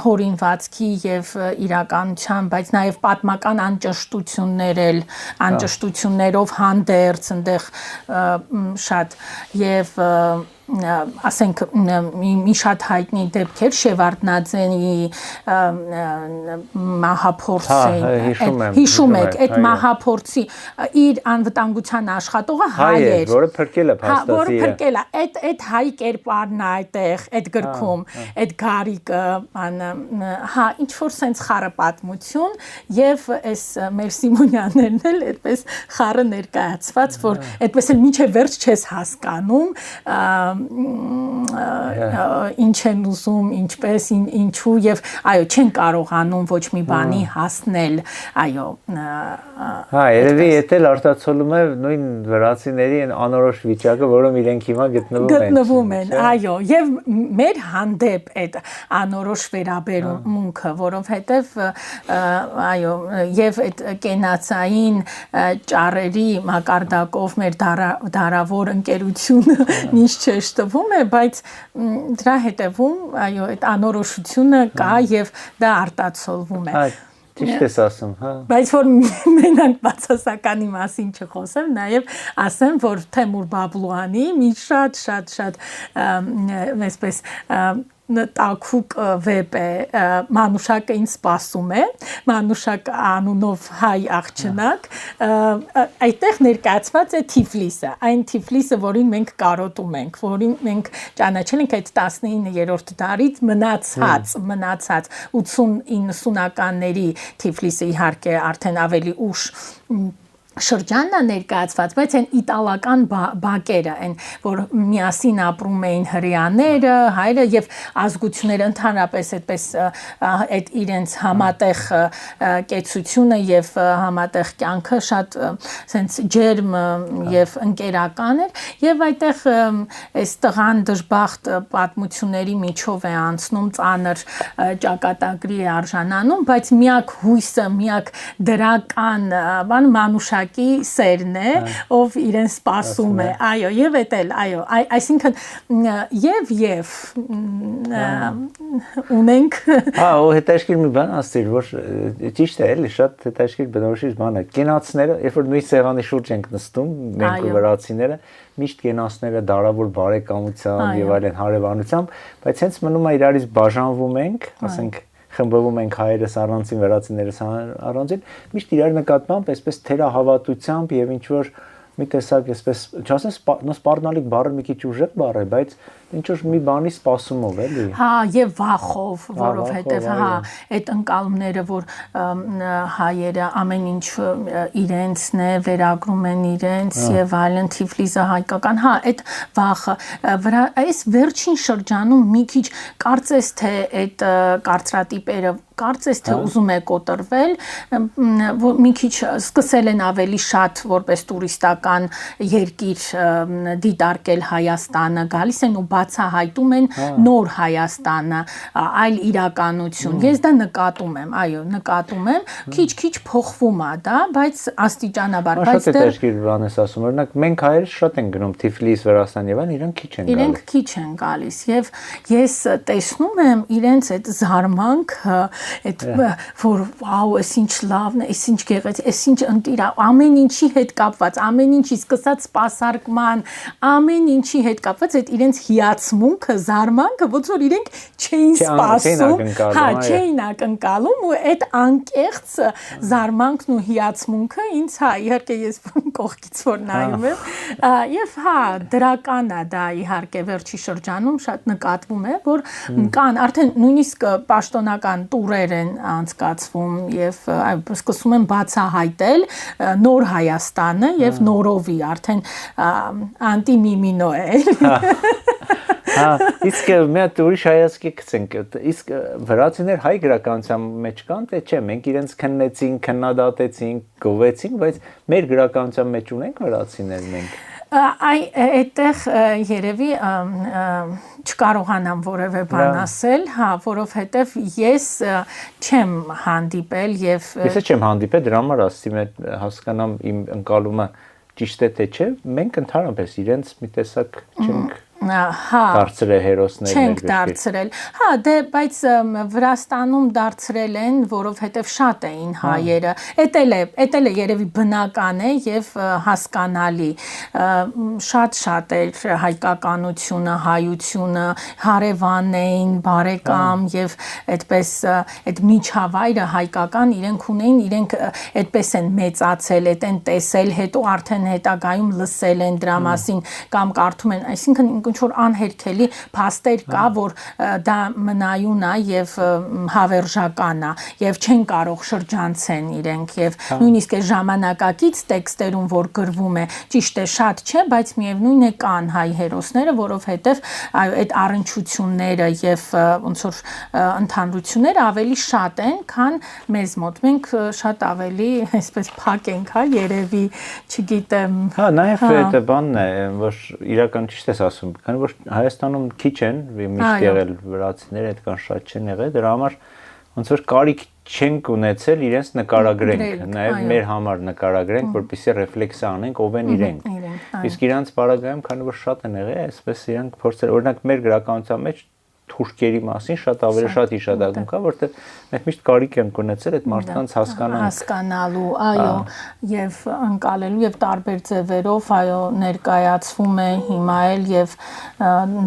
հորինվածքի եւ իրականության, բայց նաեւ պատմական անճշտություններով հանդերձ այնտեղ շատ եւ ասենք մի շատ հայտնի դեպքեր Շևարդնաձեի մահափորձին հիշում եք այդ մահափորձի իր անվտանգության աշխատողը հայ էր որը փրկել է փաստացի որը փրկել է այդ հայ կերպարն է այդտեղ այդ գրքում այդ գարիկը հա ինչ որ sense խառը պատմություն եւ այս մեր Սիմոնյաններն էլ այդպես խառը ներկայացված որ այդպես էլ միջև վերջ չես հասկանում ինչ են ուզում, ինչպես, ինչու եւ այո, չեն կարողանում ոչ մի բանի հասնել, այո։ Հա, երևի էտել արտացոլում է նույն վրացիների այն անորոշ վիճակը, որում իրենք հիմա գտնվում են, այո, եւ մեր հանդեպ այդ անորոշ վերաբերմունքը, որովհետեւ այո, եւ այդ կենացային ճառերի մակարդակով մեր դարավոր ընկերությունը միշտ շտվում է, բայց դրա հետևում այո այդ անորոշությունը կա եւ դա արտացոլվում է։ Ճիշտ ես ասում, հա։ Բայց որ մենակ բացասականի մասին չխոսեմ, նաեւ ասեմ, որ Թեմուր Բաբլուանի մի շատ այսպես տակուկ վեբ է Մանուշակը ինձ սպասում է Մանուշակ անունով հայ աղջնակ այդտեղ ներկայացված է Թիֆլիսը այն Թիֆլիսը որին մենք կարոտում ենք որին մենք ճանաչել ենք այդ 19-րդ դարից մնացած 80-90-ականների Թիֆլիսը իհարկե արդեն ավելի ուշ շրջանն է ներկայացված, բայց այն իտալական բակերը, այն որ միասին ապրում էին հրեաները, հայերը եւ ազգությունները ընդհանրապես այդպես այդ իրենց համատեղ կեցությունը եւ համատեղ կյանքը շատ sense ջերմ եւ ընկերական էր եւ այդտեղ այս տղան դժբախտ պատմությունների միջով է անցնում ծանր ճակատագրի է արժանանում, բայց միակ հույսը, միակ դրական բան Մանուշակ սերն է, ով իրեն սպասում է, այո, եւ էտել, այո, այսինքն եւ ունենք հա, ու հետաքրքիր մի բան ասիր, որ ճիշտ է, էլի շատ հետաքրքիր բնորոշիչ բան է։ Կենացները, երբ որ նույն սեղանի շուրջ ենք նստում, մենք վրացիները, միշտ կենացները դարավոր բարեկամությամբ եւ այլն հարևանությամբ, բայց հենց մնում է իրարից բաժանվում ենք, ասենք խմբվում ենք հայերս առանցին վրացիներս առանցին միշտ իրար նկատմամբ այսպես թերահավատությամբ եւ ինչ որ մի տեսակ այսպես չասեմ սպառնալիք բառը մի քիչ ուժեղ բառ է բայց ինչ որ մի բանի սպասումով էլի հա եւ վախով որովհետեւ հա այդ ընկալումները որ հայերը ամեն ինչ իրենցն է վերագրում են իրենց եւ այլն Թիֆլիսը հայկական հա այդ վախը այս վերջին շրջանում մի քիչ կարծես թե այդ կարծրատիպերը կարծես թե ուզում է կոտրվել մի քիչ սկսել են ավելի շատ որպես տուրիստական երկիր դիտարկել Հայաստանը գալիս են ու բացահայտում են նոր Հայաստանը, այլ իրականություն։ Ես դա նկատում եմ, այո, նկատում եմ, քիչ-քիչ փոխվում է դա, բայց աստիճանաբար, բայց դեռ շատ է բան ես ասում, օրինակ մենք հայերը շատ են գնում Թիֆլիս, Վրաստան եւ այլն, իրանք քիչ են գալիս։ Իրենք քիչ են գալիս եւ ես տեսնում եմ իրենց այդ զարմանքը, այդ որ վաու, էս ինչ լավն է, էս ինչ գեղեցիկ, էս ինչ ընտիր, ամեն ինչի հետ կապված, ամեն ինչի սկսած սպասարկման, ամեն ինչի հետ կապված այդ իրենց հիացմունքը, զարմանքը, ոնց որ իրենք չէին սպասում, հա, չէին ակնկալում ու այդ անկեղծ զարմանքն ու հիացմունքը ինձ, հա, իհարկե ես կողքից որ նայում եմ, եւ հա, դրական է դա իհարկե վերջի շրջանում շատ նկատվում է, որ կան արդեն նույնիսկ պաշտոնական տուրեր են անցկացվում եւ սկսում են բացահայտել նոր Հայաստանը եւ նորովի արդեն անտիմիմինո է։ Հա, իսկ մի հատ ուրիշ հայացքի գցենք, իսկ վրացիներ հայ գրականության մեջ կան, թե չէ, մենք իրենց քննեցինք, քննադատեցինք, գովեցինք, բայց մեր գրականության մեջ ունենք վրացիներ մենք։ Այդտեղ երևի չկարողանամ որևէ բան ասել, հա, որովհետև ես չեմ հանդիպել եւ Ես չեմ հանդիպել, դրա համար ասում եմ հասկանամ իմ ընկալումը ճիշտ է թե չէ, մենք ընդհանրապես իրենց մի տեսակ չենք դարձրել հերոսներ չենք դարձրել, հա, դե բայց Վրաստանում դարձրել են, որովհետև շատ էին հայերը, էդ էլ է երևի բնական է եւ հասկանալի, շատ էր հայկականությունը, հայությունը, հարևան էին, բարեկամ եւ այդպես այդ միջավայրը հայկական իրենք ունեին, իրենք այդպես են մեծացել, այդ են տեսել, հետո արդեն հետագայում լսել են դրա մասին կամ կարդում են, այսինքն ինչ որ անհերքելի փաստեր կա, որ դա մնայուն է եւ հավերժական է եւ չեն կարող շրջանցեն իրենք եւ նույնիսկ այս ժամանակակից տեքստերում որ գրվում է ճիշտ է շատ չէ, բայց միևնույն է կան հայ հերոսները, որովհետեւ այդ առնչությունները եւ ոնց որ ընդհանրությունները ավելի շատ են, քան մեզ մոտ։ Մենք շատ ավելի այսպես փակ ենք, հա, երևի, չգիտեմ։ Հա, նաեւ այդ բանն է, որ իրական ճիշտ ես ասում, քանի որ Հայաստանում քիչ են, միշտ եղել վրացիները, այդքան շատ չեն եղել, դրա համար ոնց որ կարիք չենք ունեցել իրենց նկարագրենք, նաև մեր համար նկարագրենք, որպեսզի ռեֆլեքսիա անենք ով են իրենք։ Իսկ իրանց բարագայում, քանի որ շատ են եղել, այսպես իրանք փորձել, օրինակ մեր գրականության մեջ թուրքերի մասին շատ ավելի շատ հիշատակում կա, որտեղ մենք միշտ կարիք ենք ունեցել այդ մարդկանց հասկանալու, այո, եւ ընկալելու եւ տարբեր ձևերով, այո, ներկայացվում է հիմա էլ եւ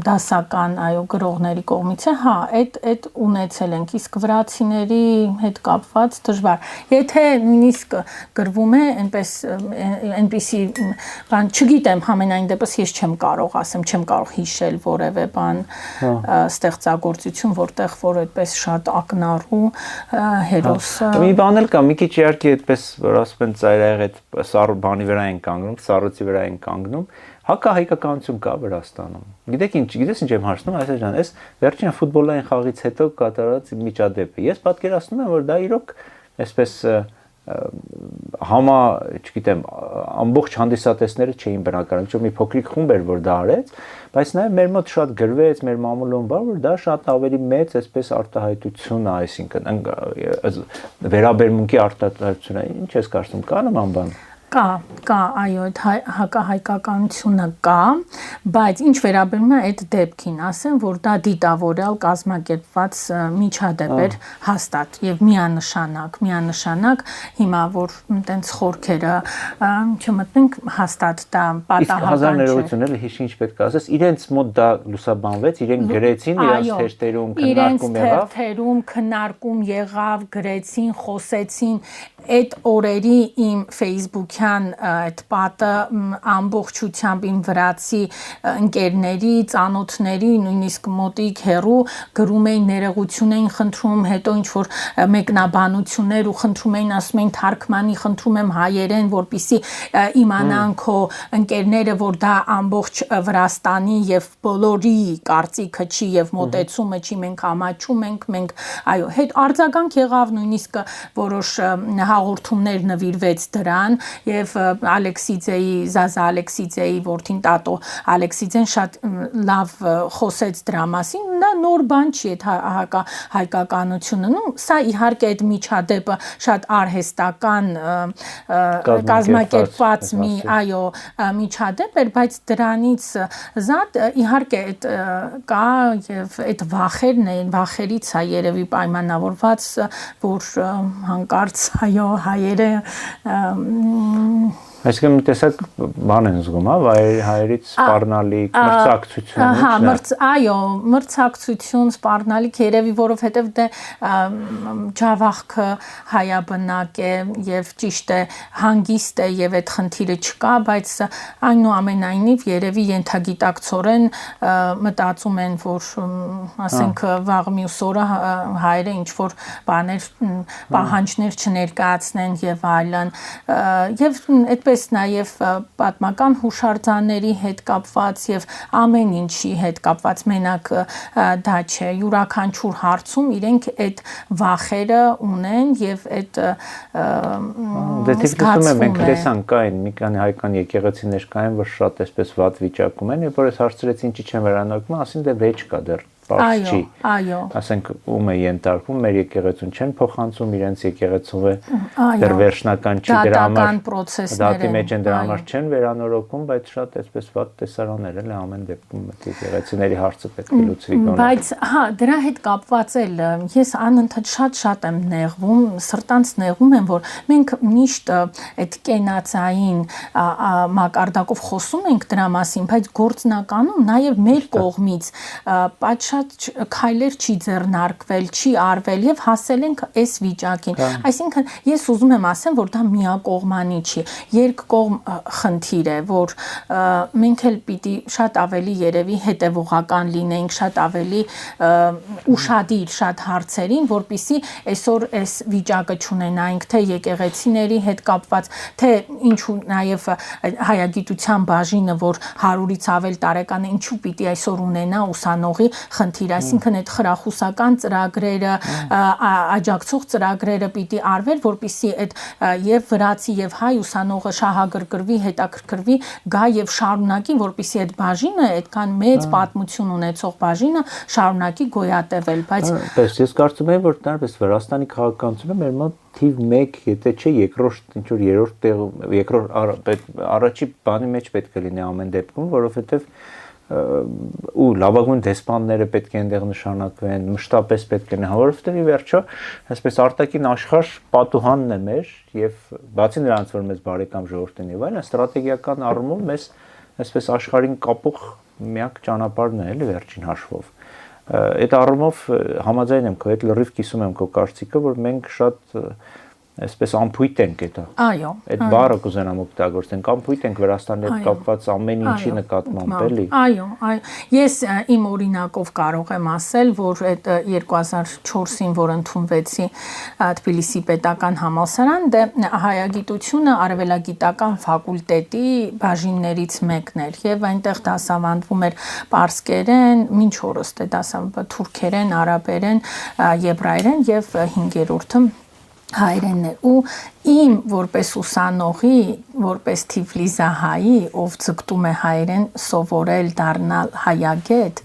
դասական, այո, գրողների կողմից է, հա, այդ ունեցել ենք, իսկ վրացիների հետ կապված դժվար։ Եթե նույնիսկ գրվում է այնպեսի բան, չգիտեմ, համենայն դեպս ես չեմ կարող ասեմ, չեմ կարող հիշել որևէ բան ստեղծագործություն, որտեղ որ այդպես շատ ակնառու հերոսը։ Մի բան էլ կա, մի քիչ իհարկե այդպես որ ասում են ծայրահեղ այդ սառը բանի վրա են կանգնում, սառույցի վրա են կանգնում, հակահայկականություն կա Վրաստանում։ Գիտես ինչ եմ հարցնում, այսպես ջան, այս վերջին ֆուտբոլային խաղից հետո կատարած միջադեպը։ Ես պատկերացնում եմ, որ դա իրոք այսպես չգիտեմ, ամբողջ հանդիսատեսները չէին բնակարան, մի փոքրիկ խումբ էր, որ դա արեց, բայց նաև մեր մոտ շատ գրվեց, մեր մամուլում բար, որ դա շատ ավելի մեծ այսպես արտահայտություն է, այսինքն վերաբերմունքի արտահայտություն է, ինչ ես կարծում, կա նման բան։ Կա, այո, հակահայկականությունը կա, բայց ինչ վերաբերում է այդ դեպքին, ասեմ, որ դա դիտավորյալ կազմակերպված միջադեպ էր հաստատ եւ միանշանակ հիմա որ տենց խորքերը չմտնենք հաստատ դա պատահական չէ։ Իսկ հազար ներողություններ հիշի ինչ պետք է ասես, իրենց մոտ դա լուսաբանվեց, իրենք գրեցին, իրենց թերթերում քննարկում եղավ, գրեցին, խոսեցին, այդ օրերի իմ Facebook-յան այդ պատը ամբողջությամբ իմ վրացի ընկերների, ծանոթների, նույնիսկ մոտիկ հեռու գրում էին, ներողություն էին խնդրում, հետո ինչ որ մեկնաբանություններ ու խնդրում էին, ասում էին թարգմանի, խնդրում եմ հայերեն, որպեսզի իմանան քո ընկերները, որ դա ամբողջ Վրաստանի եւ բոլորի կարծիքը չի եւ մոտեցումը չի, մենք ամաչում ենք, մենք այո, հետ արձագանք եղավ նույնիսկ որոշ հաղորդումներ նվիրվեց դրան եւ Զազա Ալեքսիձեի որդին Տատո Ալեքսիձեն շատ լավ խոսեց դրա մասին, դա նոր բան չի այդ հայկականությունը, սա իհարկե այդ միջադեպը շատ արհեստական կազմակերպված մի միջադեպ էր, բայց դրանից զատ իհարկե այդ կա եւ այդ վախերից է երևի պայմանավորված, որ հանկարծ հայերը Այսինքն մի տեսակ բան են զգում, հայերից սպառնալիք, մրցակցություն, մրցակցություն, սպառնալիք երևի, որովհետև դե ջավախքը հայաբնակ է եւ ճիշտ է, հանգիստ է եւ այդ խնդիրը չկա, բայց այնուամենայնիվ երևի ենթագիտակցորեն մտածում են, որ ասենք վաղ մյուս օրը հայերը ինչ որ բաներ, պահանջներ չներկայացնեն եւ այլն, եւ այդպես նաև պատմական հուշարձանների հետ կապված եւ ամեն ինչի հետ կապված մենակ դա չէ, յուրաքանչյուր հարցում իրենք այդ վախերը ունեն եւ այդ զգացում եմ մենք տեսանք կային մի քանի հայկական եկեղեցիներ կային, որ շատ այսպես վատ վիճակում են, երբ որ այս հարցերից ինչի չեն վերանորոգում, ասին դե վեճ կա դեռ Այո, ասենք ում է ենթարկվում, մեր եկեղեցուն չեն փոխանցում, իրենց եկեղեցու է դեռ վերջնական չի դրա համար դատի մեջ են դրա համար չեն վերանորոգում, բայց շատ այսպես վատ տեսարաններ էլ ամեն դեպքում եկեղեցիների հարցը պետք է լուծվի գոնե։ Բայց դրա հետ կապված էլ ես անընդհատ շատ եմ նեղվում, սրտանց նեղվում եմ, որ մենք միշտ այդ կենացային մակարդակով խոսում ենք դրա մասին, բայց գործնականում նաև մեր կողմից պատշաճ քայլեր չի ձեռնարկվել, չի արվել եւ հասել ենք այս վիճակին։ Այսինքն ես ուզում եմ ասեմ, որ դա միակողմանի չի, երկկողմ խնդիր է, որ մենք էլ պիտի շատ ավելի երևի հետևողական լինենք, շատ ավելի ուշադիր շատ հարցերին, որպիսի այսօր այս վիճակը չունենայինք, թե եկեղեցիների հետ կապված, թե ինչու նաեւ հայագիտության բաժինը, որ 100-ից ավել տարեկան է, ինչու պիտի այսօր ունենա ուսանողի խնդիր, այսինքն այդ խրախուսական ծրագրերը, աջակցող ծրագրերը պիտի արվեր, որպիսի այդ եւ վրացի եւ հայ ուսանողը շահագրգռվի, հետաքրքրվի, գա եւ շարունակի, որպիսի այդ բաժինը, այդքան մեծ պատմություն ունեցող բաժինը շարունակի գոյատևել, բայց ես կարծում եմ, որ դարպես Վրաստանի քաղաքականությունը մեր մոտ թիվ 1, եթե չէ, երկրորդ ինչ որ երրորդ տեղ, առաջի բանի մեջ պետք է լինի ամեն դեպքում, որովհետեւ ու լավագույն դեսպանները պետք է այնտեղ նշանակվեն, մշտապես պետք է նահ, որովհետեւ ի վերջո, այսպես արտաքին աշխարհ պատուհանն է մեր եւ բացի նրանց որ մեզ բարեկամ ժողովուրդն եւ այլն, ստրատեգիական առումով մեզ այսպես աշխարհին կապող միակ ճանապարհն է, էլի վերջին հաշվով։ Այդ առումով համաձայն եմ քո հետ լրիվ կիսում եմ քո կարծիքը, որ մենք շատ այսպես ամփույթ ենք դա։ Այո։ Այդ բառը կուզենամ օգտագործենք, ամփույթ ենք Վրաստանի հետ կապված ամեն ինչի նկատմամբ, էլի։ Այո, ես իմ օրինակով կարող եմ ասել, որ այդ 2004-ին, որ ընդունվեցի Թբիլիսի պետական համալսարան, դե հայագիտությունը արևելագիտական ֆակուլտետի բաժիններից մեկն էր եւ այնտեղ դասավանդվում էր պարսկերեն, ինչ օրս դե դասավանդվում թուրքերեն, արաբերեն, եբրայերեն եւ 5-րդը հայերենն է ու իմ որպես ուսանողի, որպես Թիֆլիսահայի, ով ցկտում է հայերեն սովորել դառնալ հայագետ,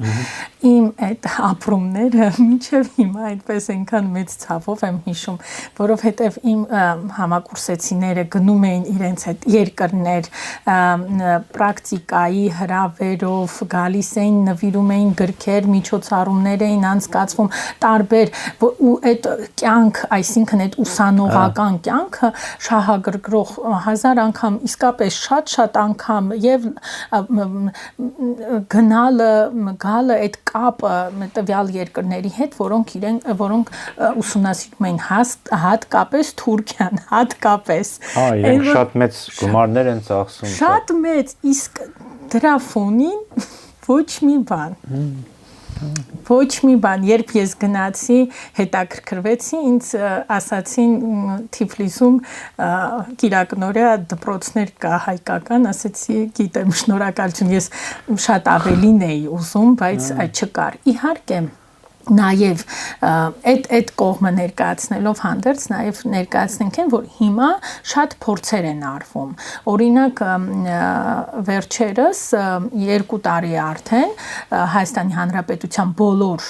իմ այդ ապրումները մինչև հիմա այդպես այնքան մեծ ցավով եմ հիշում, որովհետև իմ համակուրսեցիները գնում էին իրենց այդ երկրներ պրակտիկայի հրավերով, գալիս էին, նվիրում էին գրքեր, միջոցառումներ էին անցկացվում տարբեր ու այդ կյանք, այսինքն այդ ուսանողական կյանքը շահագրգռող 1000 անգամ իսկապես շատ անգամ եւ գալը այդ կապը տվյալ երկրների հետ, որոնք ուսումնասիրում են հատկապես Թուրքիան, հատկապես Իրենք շատ մեծ գումարներ են ծախսում շատ մեծ, իսկ դրա ֆոնին ոչ մի բան, երբ ես գնացի, հետաքրքրվեցի, ինձ ասացին Թիֆլիսում կիրակնորյա դպրոցներ կա հայկական, ասեցի, գիտեմ, շնորհակալություն, ես շատ ավելին էի ուզում, բայց չկար։ Իհարկե Նաև այդ կողմը ներկայացնելով հանդերձ նաև ներկայացնենք են, որ հիմա շատ փորձեր են արվում։ Օրինակ վերջերս 2 տարի արդեն Հայաստանի Հանրապետության բոլոր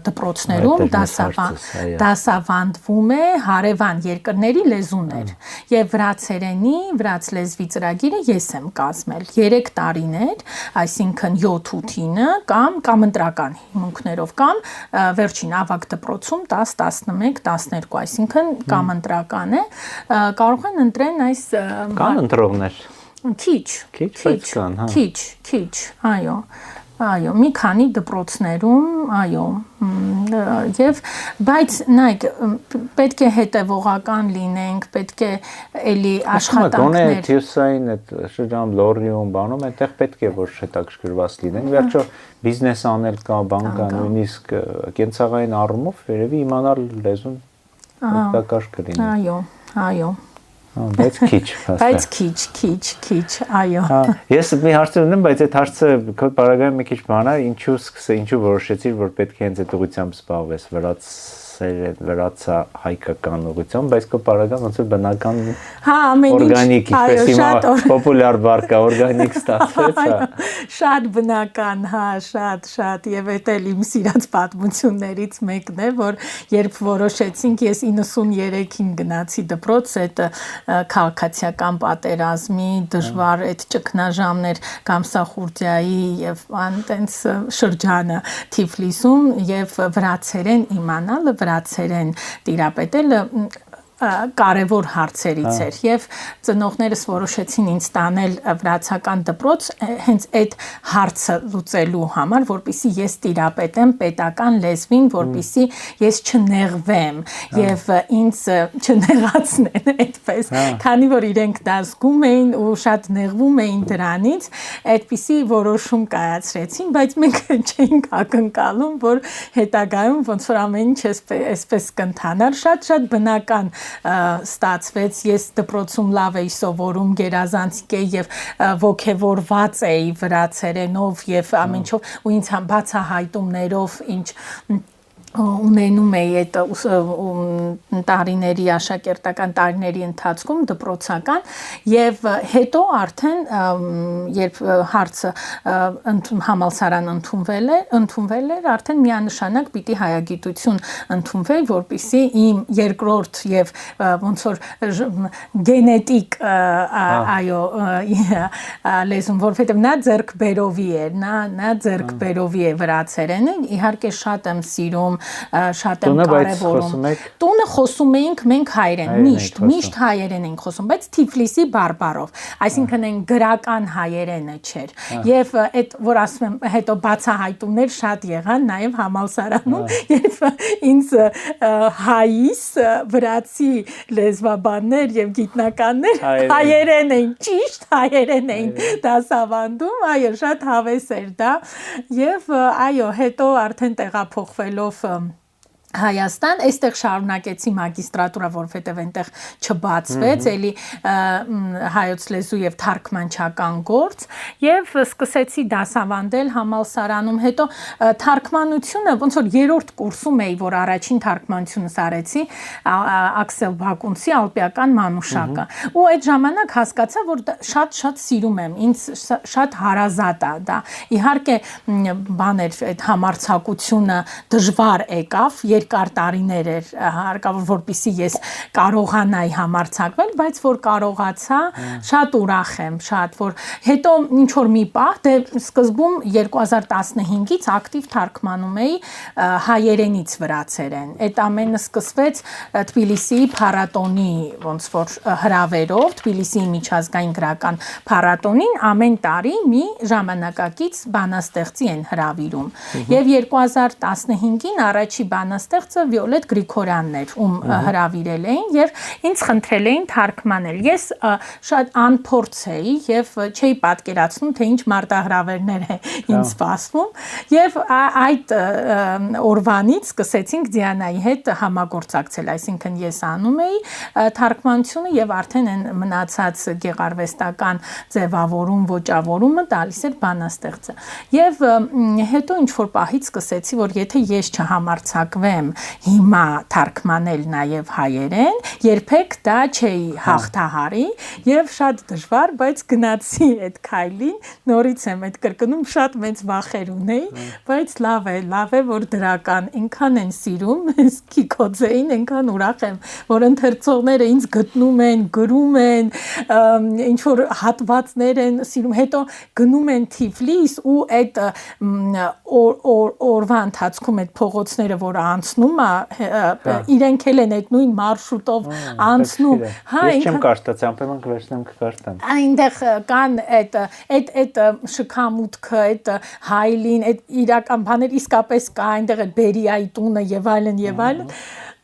դպրոցներում դասավանդվում է հարևան երկրների լեզուներ եւ վրացերենի, վրաց լեզվի ծրագիրը ես եմ կազմել 3 տարիներ, այսինքն 7-8-ը կամ ընտրական հիմունքներով կամ վերջին ավագ դպրոցում 10, 11, 12, այսինքն կամ ընտրական է, կարող են ընտրեն այս կան ընտրողներ։ Քիչ, այո, մի քանի դպրոցներում, այո, եւ բայց նայեք, պետք է հետեւողական լինենք, պետք է էլի աշխատանքներ։ Գոնե Թյուսային այդ շրջանում Լորիում բանում այդտեղ պետք է որ հետաքրքրված լինեն։ Վերջո բիզնես անել կա, բան կա, նույնիսկ կենցաղային առումով երևի իմանալ լեզուն օգտակար կլինի։ Այո։ Բայց քիչ, այո։ Ես մի հարց ունեմ, բայց այդ հարցը քո բարակայում մի քիչ բան է, ինչու որոշեցիր, որ պետք է հենց այդ ուղղությամբ զբաղվես, վրացա հայկական ուղղությամբ, բայց քո բարակայում ոնց որ բնական օրգանիկ, ինչպես հիմա պոպուլյար բառ կա, օրգանիկ ստացվեց, Շատ բնական, շատ եւ այդ էլ իմ սիրած պատմություններից մեկն է, որ երբ որոշեցինք, ես 93-ին գնացի դպրոց, այդ քաղաքացիական պատերազմի դժվար այդ ճգնաժամներ Գամսախուրդիայի եւ այնտենց շրջանը Թիֆլիսում եւ վրացերեն իմանալը, վրացերեն տիրապետելը կարևոր հարցերից էր եւ ծնողներս որոշեցին ինձ տանել վրացական դպրոց հենց այդ հարցը լուծելու համար, որպեսզի ես տիրապետեմ պետական լեզվին, որպեսզի ես չնեղվեմ եւ ինձ չնեղացնեն այդպես, քանի որ իրենք դա զգում էին ու շատ նեղվում էին դրանից, այդպիսի որոշում կայացրեցին, բայց մենք չէինք ակնկալում, որ հետագայում ոնց որ ամեն ինչ այսպես կընթանար, շատ բնական ստացվեց, ես դպրոցում լավ էի սովորում, գերազանցիկ էի եւ ոգևորված էի վրացերենով եւ ամեն ինչով ու ինձ բացահայտումներով ինչ ունենում էի այդ տարիների աշակերտական տարիների ընթացքում դպրոցական եւ հետո արդեն երբ հարցը համալսարան ընդունվել էր արդեն միանշանակ պիտի հայագիտություն ընդունվեր, որպեսզի իմ երկրորդ եւ ոնց որ գենետիկ այո լեզուն, որովհետեւ նա ձեռքբերովի էր, նա ձեռքբերովի է վրացերենը, իհարկե շատ եմ սիրում շատ եմ կարևորում։ Տունը խոսում էինք մենք հայերեն, միշտ հայերեն ենք խոսում, բայց Թիֆլիսի բարբառով, այսինքն այն գրական հայերենը չէր։ Եվ այդ որ ասում եմ, հետո բացահայտումներ շատ եղան նաև համալսարանում, երբ ինձ հայիս, վրացի լեզվաբաններ եւ գիտնականներ հայերեն էին, ճիշտ հայերեն էին դասավանդում, այո, շատ հավես էր դա։ Եվ այո, հետո արդեն տեղափոխվելով Հայաստան, այստեղ շարունակեցի մագիստրատուրա, որովհետև այնտեղ չբացվեց, էլի հայոց լեզու եւ թարգմանչական գործ եւ սկսեցի դասավանդել համալսարանում, հետո թարգմանությունը ոնց որ երրորդ կուրսում էի, որ առաջին թարգմանությունս արեցի Աքսել Բակունցի Ալպիական մանուշակը ու այդ ժամանակ հասկացա, որ շատ սիրում եմ, ինձ շատ հարազատ է դա, իհարկե բաներ այդ համարձակությունը դժվար եկավ, երկար տարիներ էր հարկավոր, որպեսզի ես կարողանայի համարձակվել, բայց որ կարողացա, շատ ուրախ եմ, շատ որ հետո ինչ որ մի պահ, դե սկզբում 2015-ից ակտիվ թարգմանում էի հայերենից վրացերեն։ Այդ ամենը սկսվեց Թբիլիսիի փառատոնի ոնց որ հրավերով, Թբիլիսիի միջազգային գրական փառատոնին ամեն տարի մի ժամանակակից բանաստեղծի են հրավիրում։ Եվ 2015-ին առաջի բանաստեղծի բանաստեղծը Վիոլետ Գրիգորյանն էր, ում հրավիրել էին եւ ինձ խնդրել էին թարգմանել։ Ես շատ անփորձ էի եւ չէի պատկերացնում, թե ինչ մարտահրավերներ է ինձ սպասվում եւ այդ օրվանից սկսեցինք Դիանայի հետ համագործակցել, այսինքն ես անում էի թարգմանությունը եւ արդեն այն մնացած գեղարվեստական ձևավորում, ոճավորումը տալիս էր բանաստեղծը։ Եվ հետո ինչ որ պահից սկսեցի, որ եթե ես չհամարձակվեմ հիմա թարգմանել նաև հայերեն, երբեք դա չէի հաղթահարի եւ շատ դժվար, բայց գնացի այդ քայլին, նորից եմ այդ կրկնում, շատ մեծ վախեր ունեի, բայց լավ է, որ դրական այնքան են սիրում, Կիկոձեին այնքան ուրախ եմ, որ ընթերցողները ինձ գտնում են, գրում են, ինչ որ հատվածներ են սիրում, հետո գնում են Թիֆլիս ու այդ օրվա ընթացքում այդ փողոցները, որ անցնում է, իրենք էլ են այդ նույն մարշրուտով անցնում։ Ես չեմ կարդացի, անպայման կվերցնեմ կկարդամ։ Այնտեղ կան այդ շքամուտքը, այդ հայլին, այդ իրական բաներ իսկապես կա, այնտեղ այդ Բերիայի տունը եւ այլն։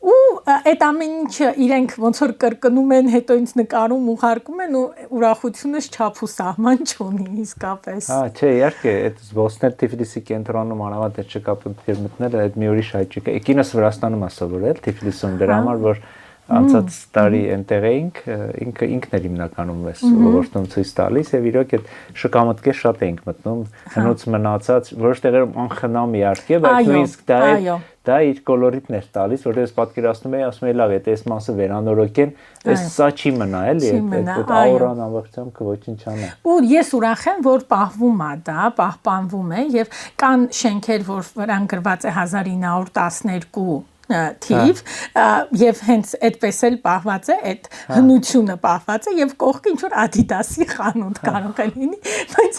Ու այդ ամեն ինչը իրենք ոնց որ կրկնում են, հետո ինձ նկարում ուղարկում են ու ուրախությունս չափ ու սահման չունի իսկապես։ Չէ, իհարկե, այդ զբոսնել Թիֆլիսի կենտրոնում անավարտ այդ շքապուտներ մտնել, այդ մի ուրիշ հայ չկա։ Կինս Վրաստանում է սովորել, Թիֆլիսում, դրա համար որ անցած տարի այնտեղ էինք, ինքն էր հիմնականում էս ոլորտում ցույց տալիս եւ իրոք այդ շքամտքեր շատ էինք մտնում, հնուց մնացած որոշ տեղերում անխնամ իհարկե, բայց նույնիսկ դա իր կոլորիտն էր տալիս, որտեղ ես պատկերացնում էի, ասում էի լավ, եթե այս մասը վերանորոգեն, այս սա չի մնա, էլի, այդ աուրան ամբողջությամբ կոչինչ անա։ Ու ես ուրախ եմ, որ պահվում է դա, պահպանվում է եւ կան շենքեր, որ վրան գրված է 1912 թիվ եւ հենց այդպես էլ պահված է այդ հնությունը պահված է եւ կողքը ինչ որ Adidas-ի խանութ կարող է լինի, բայց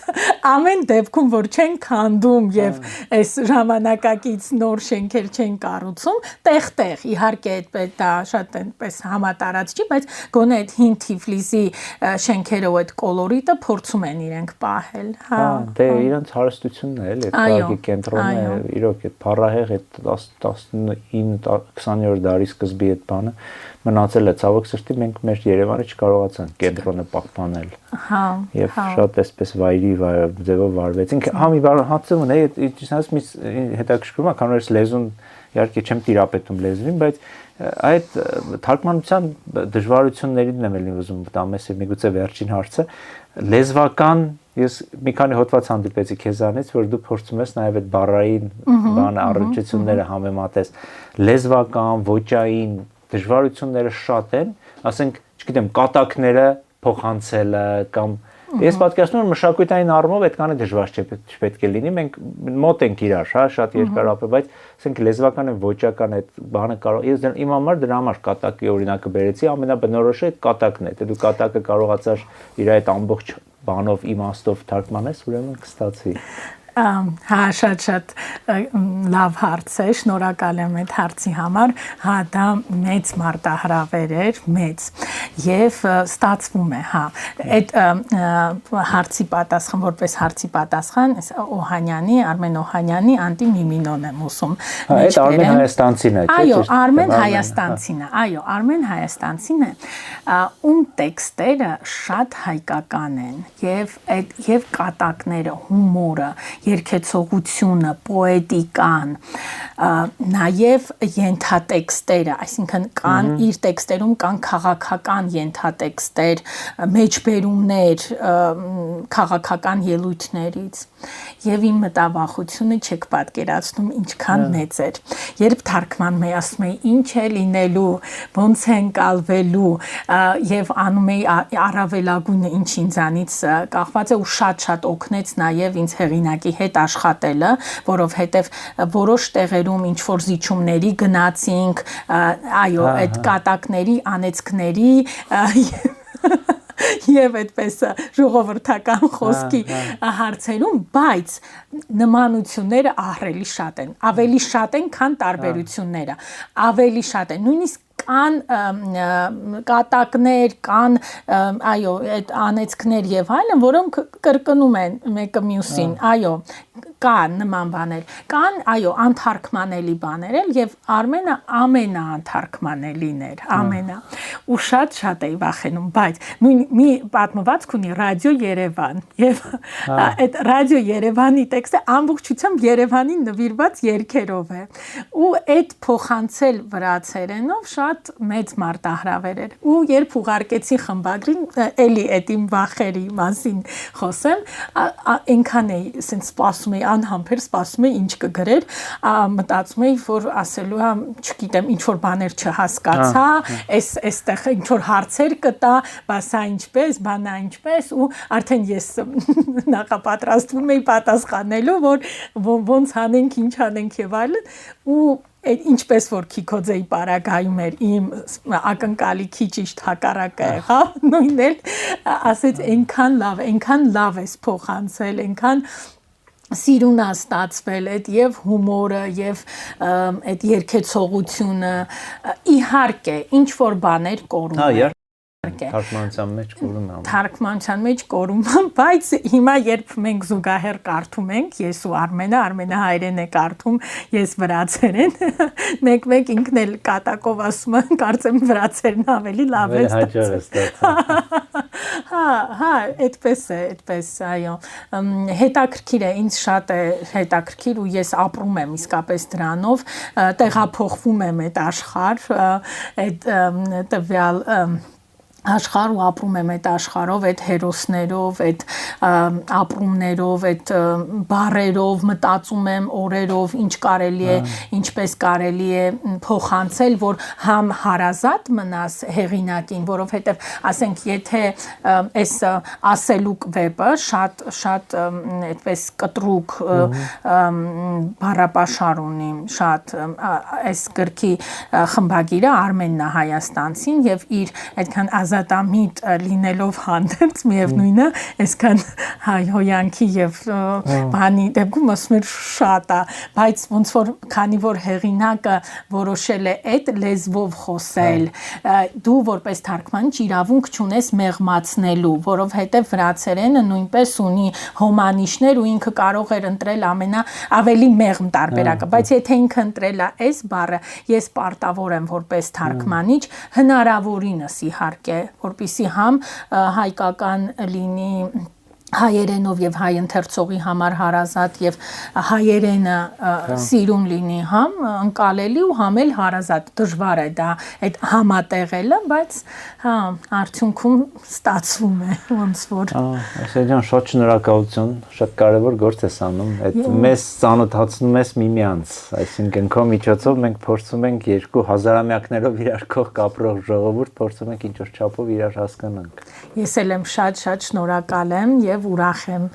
ամեն դեպքում որ չեն քանդում եւ այս ժամանակակից նոր շենքեր չեն կառուցում, տեղ իհարկե այդ դա շատ այնպես համատարած չի, բայց գոնե այդ հին Թիֆլիսի շենքերը ու այդ կոլորիտը փորձում են իրենք պահել, դե իրանց հարստությունն է, էլի, քաղաքի կենտրոնը իրոք այդ փառահեղ այդ 19-20-րդ դարի սկզբի այդ բանը մնացել է, ցավոք սրտի մենք մեր Երևանը չկարողացանք կենտրոնը պահպանել։ Եվ շատ էսպես վայրի ձևով վարվեցինք։ Մի բան հացում է, ճիշտ հետաքրքրում է, քանի որ լեզուն իհարկե չեմ տիրապետում լեզվին, բայց այդ թարգմանության դժվարություններին եմ ելին ուզում տամես եւ միգուցե վերջին հարցը լեզվական ես մի քանի հոդված հանդիպեցի քեզանից, որ դու փորձում ես նաև այդ բառային բանը առնչությունները համեմատես լեզվական, ոճային դժվարությունները շատ են, ասենք, չգիտեմ, կատակները փոխանցելը կամ ես պատկերացնում եմ մշակութային առումով այդքան է դժվար չպետք է լինի, մենք մոտ ենք իրար, հա, շատ երկար ապրել, բայց ասենք լեզվական եւ ոճական այդ բանը կարող ես իմ համար դրա համար կատակի օրինակը բերեցի, ամենաբնորոշը այդ կատակն է, դու կատակը կարողացար իր այդ ամբողջ բանով իմաստով թարգմանես, ուրեմն կստացվի։ Հա, շատ լավ հարց է, շնորհակալ եմ այդ հարցի համար, հա, դա մեծ մարտահրավեր էր, մեծ, եւ ստացվում է, հա, այդ հարցի պատասխան, որպես հարցի պատասխան, Օհանյանի, Արմեն Օհանյանի Անտիմիմինոն եմ ուսում։ Այդ Արմեն Հայաստանցին է, այո, Արմեն Հայաստանցին է, այո, Արմեն Հայաստանցին է, ում տեքստերը շատ հայկական են, եւ կատակները, հումորը, երկեցողությունը, պոետիկան, նաև ենթատեքստերը, այսինքն կան իր տեքստերում կան քաղաքական ենթատեքստեր, մեջբերումներ քաղաքական ելույթներից եւ իմ մտավախությունը չեք պատկերացնում ինչքան մեծ էր։ Երբ թարգմանում էի, ասում էի ինչ է լինելու, ոնց է ընկալվելու եւ անում էի առավելագույնը ինչ ինձանից կախված է ու շատ օգնեց նաև ինձ հեղինակի հետ աշխատելը, որովհետև որոշ տեղերում ինչ որ զիջումների գնացինք, այո, այդ կատակների, անեծքների եւ այդպես ժողովրդական խոսքի հարցերում, բայց նմանությունները ահռելի շատ են, ավելի շատ են, քան տարբերությունները, ավելի շատ են, նույնիսկ կան կատակներ, կան այո, այդ անեծքներ եւ այլն, որոնք կրկնում են մեկը մյուսին, այո, կան նման բաներ, կան այո, անթարգմանելի բաներ էլ եւ Արմենը ամենաանթարգմանելին էր, ու շատ էի վախենում, բայց նույն մի պատմվածք ունի Ռադիո Երևան եւ այդ Ռադիո Երևանի տեքստը ամբողջությամբ Երևանին նվիրված երգերով է ու այդ փոխանցել վրացերենով շատ մեծ մարտահրավեր էր ու երբ ուղարկեցի խմբագրին էլի այդ իմ վախերի մասին խոսեմ այնքան էի ասենց սպասում էի անհամբեր սպասում էի ինչ կգրեր մտածում էի որ ասելու եմ չգիտեմ ինչ որ բաներ չհասկացա այստեղ ինչ որ հարցեր կտա բաս սա ինչպես բանա ինչպես ու արդեն ես նախապատրաստվում էի պատասխանելու որ ոնց անենք ինչ անենք եւ այլն ու ինչպես որ Քիքոձեի պարագայում էր իմ ակնկալի քիչ ճիշտ հակառակը եղավ նույնն էլ ասեց այնքան լավ էս փոխանցել այնքան սիրունա ստացվել այդ եւ հումորը եւ այդ երգեցողությունը իհարկե ինչ որ բաներ կորում Թարգմանության մեջ կորում բայց հիմա երբ մենք զուգահեռ կարդում ենք ես ու Արմենը հայերեն է կարդում ես վրացերեն մեկ ինքն էլ կատակով ասում է կարծեմ վրացերեն ավելի լավ է այդպես այո հետաքրքիր է ինձ շատ է հետաքրքիր ու ես ապրում եմ իսկապես դրանով տեղափոխվում եմ այդ աշխարհ այդ տվյալ աշխարհ ու ապրում եմ այդ աշխարհով, այդ հերոսներով, այդ ապրումներով, այդ բառերով մտածում եմ օրերով, ինչ կարելի է, ինչպես կարելի է փոխանցել, որ համ հարազատ մնաս հեղինակին, որովհետև ասենք, եթե այս ասելուկ վեպը շատ այդպես կտրուկ բառապաշար ունի, շատ այս գրքի խմբագիրը Արմենն է հայաստանցին եւ իր այդքան ազատամիտ լինելով հանդերձ միևնույնը այսքան հոյանքի եւ բանի դեպքում ասում էր շատ է բայց ոնց որ քանի որ հեղինակը որոշել է այդ լեզվով խոսել դու որպես թարգմանիչ իրավունք չունես մեղմացնելու որովհետեւ վրացերենը նույնպես ունի հոմանիշներ ու ինքը կարող էր ընտրել ավելի մեղմ տարբերակը բայց եթե ինքը ընտրել է այս բառը ես պարտավոր եմ որպես թարգմանիչ հնարավորինս իհարկե որպեսզի համ հայկական լինի հայերենով եւ հայ ընթերցողի համար հարազատ եւ հայերենը սիրուն լինի համ ընկալելի ու համ էլ հարազատ դժվար է դա այդ համատեղելը բայց հա արդյունքում ստացվում է ոնց որ Այսինքն շատ շնորհակալություն շատ կարեւոր գործ ես անում այդ մեզ ծանոթացնում ես միմյանց այսինքն քո միջոցով մենք փորձում ենք երկու հազարամյակներով իրար կողք կապրող ժողովուրդ փորձում ենք ինչ որ չափով իրար հասկանանք Ես էլ եմ շատ շնորհակալ եմ եւ ուրախ եմ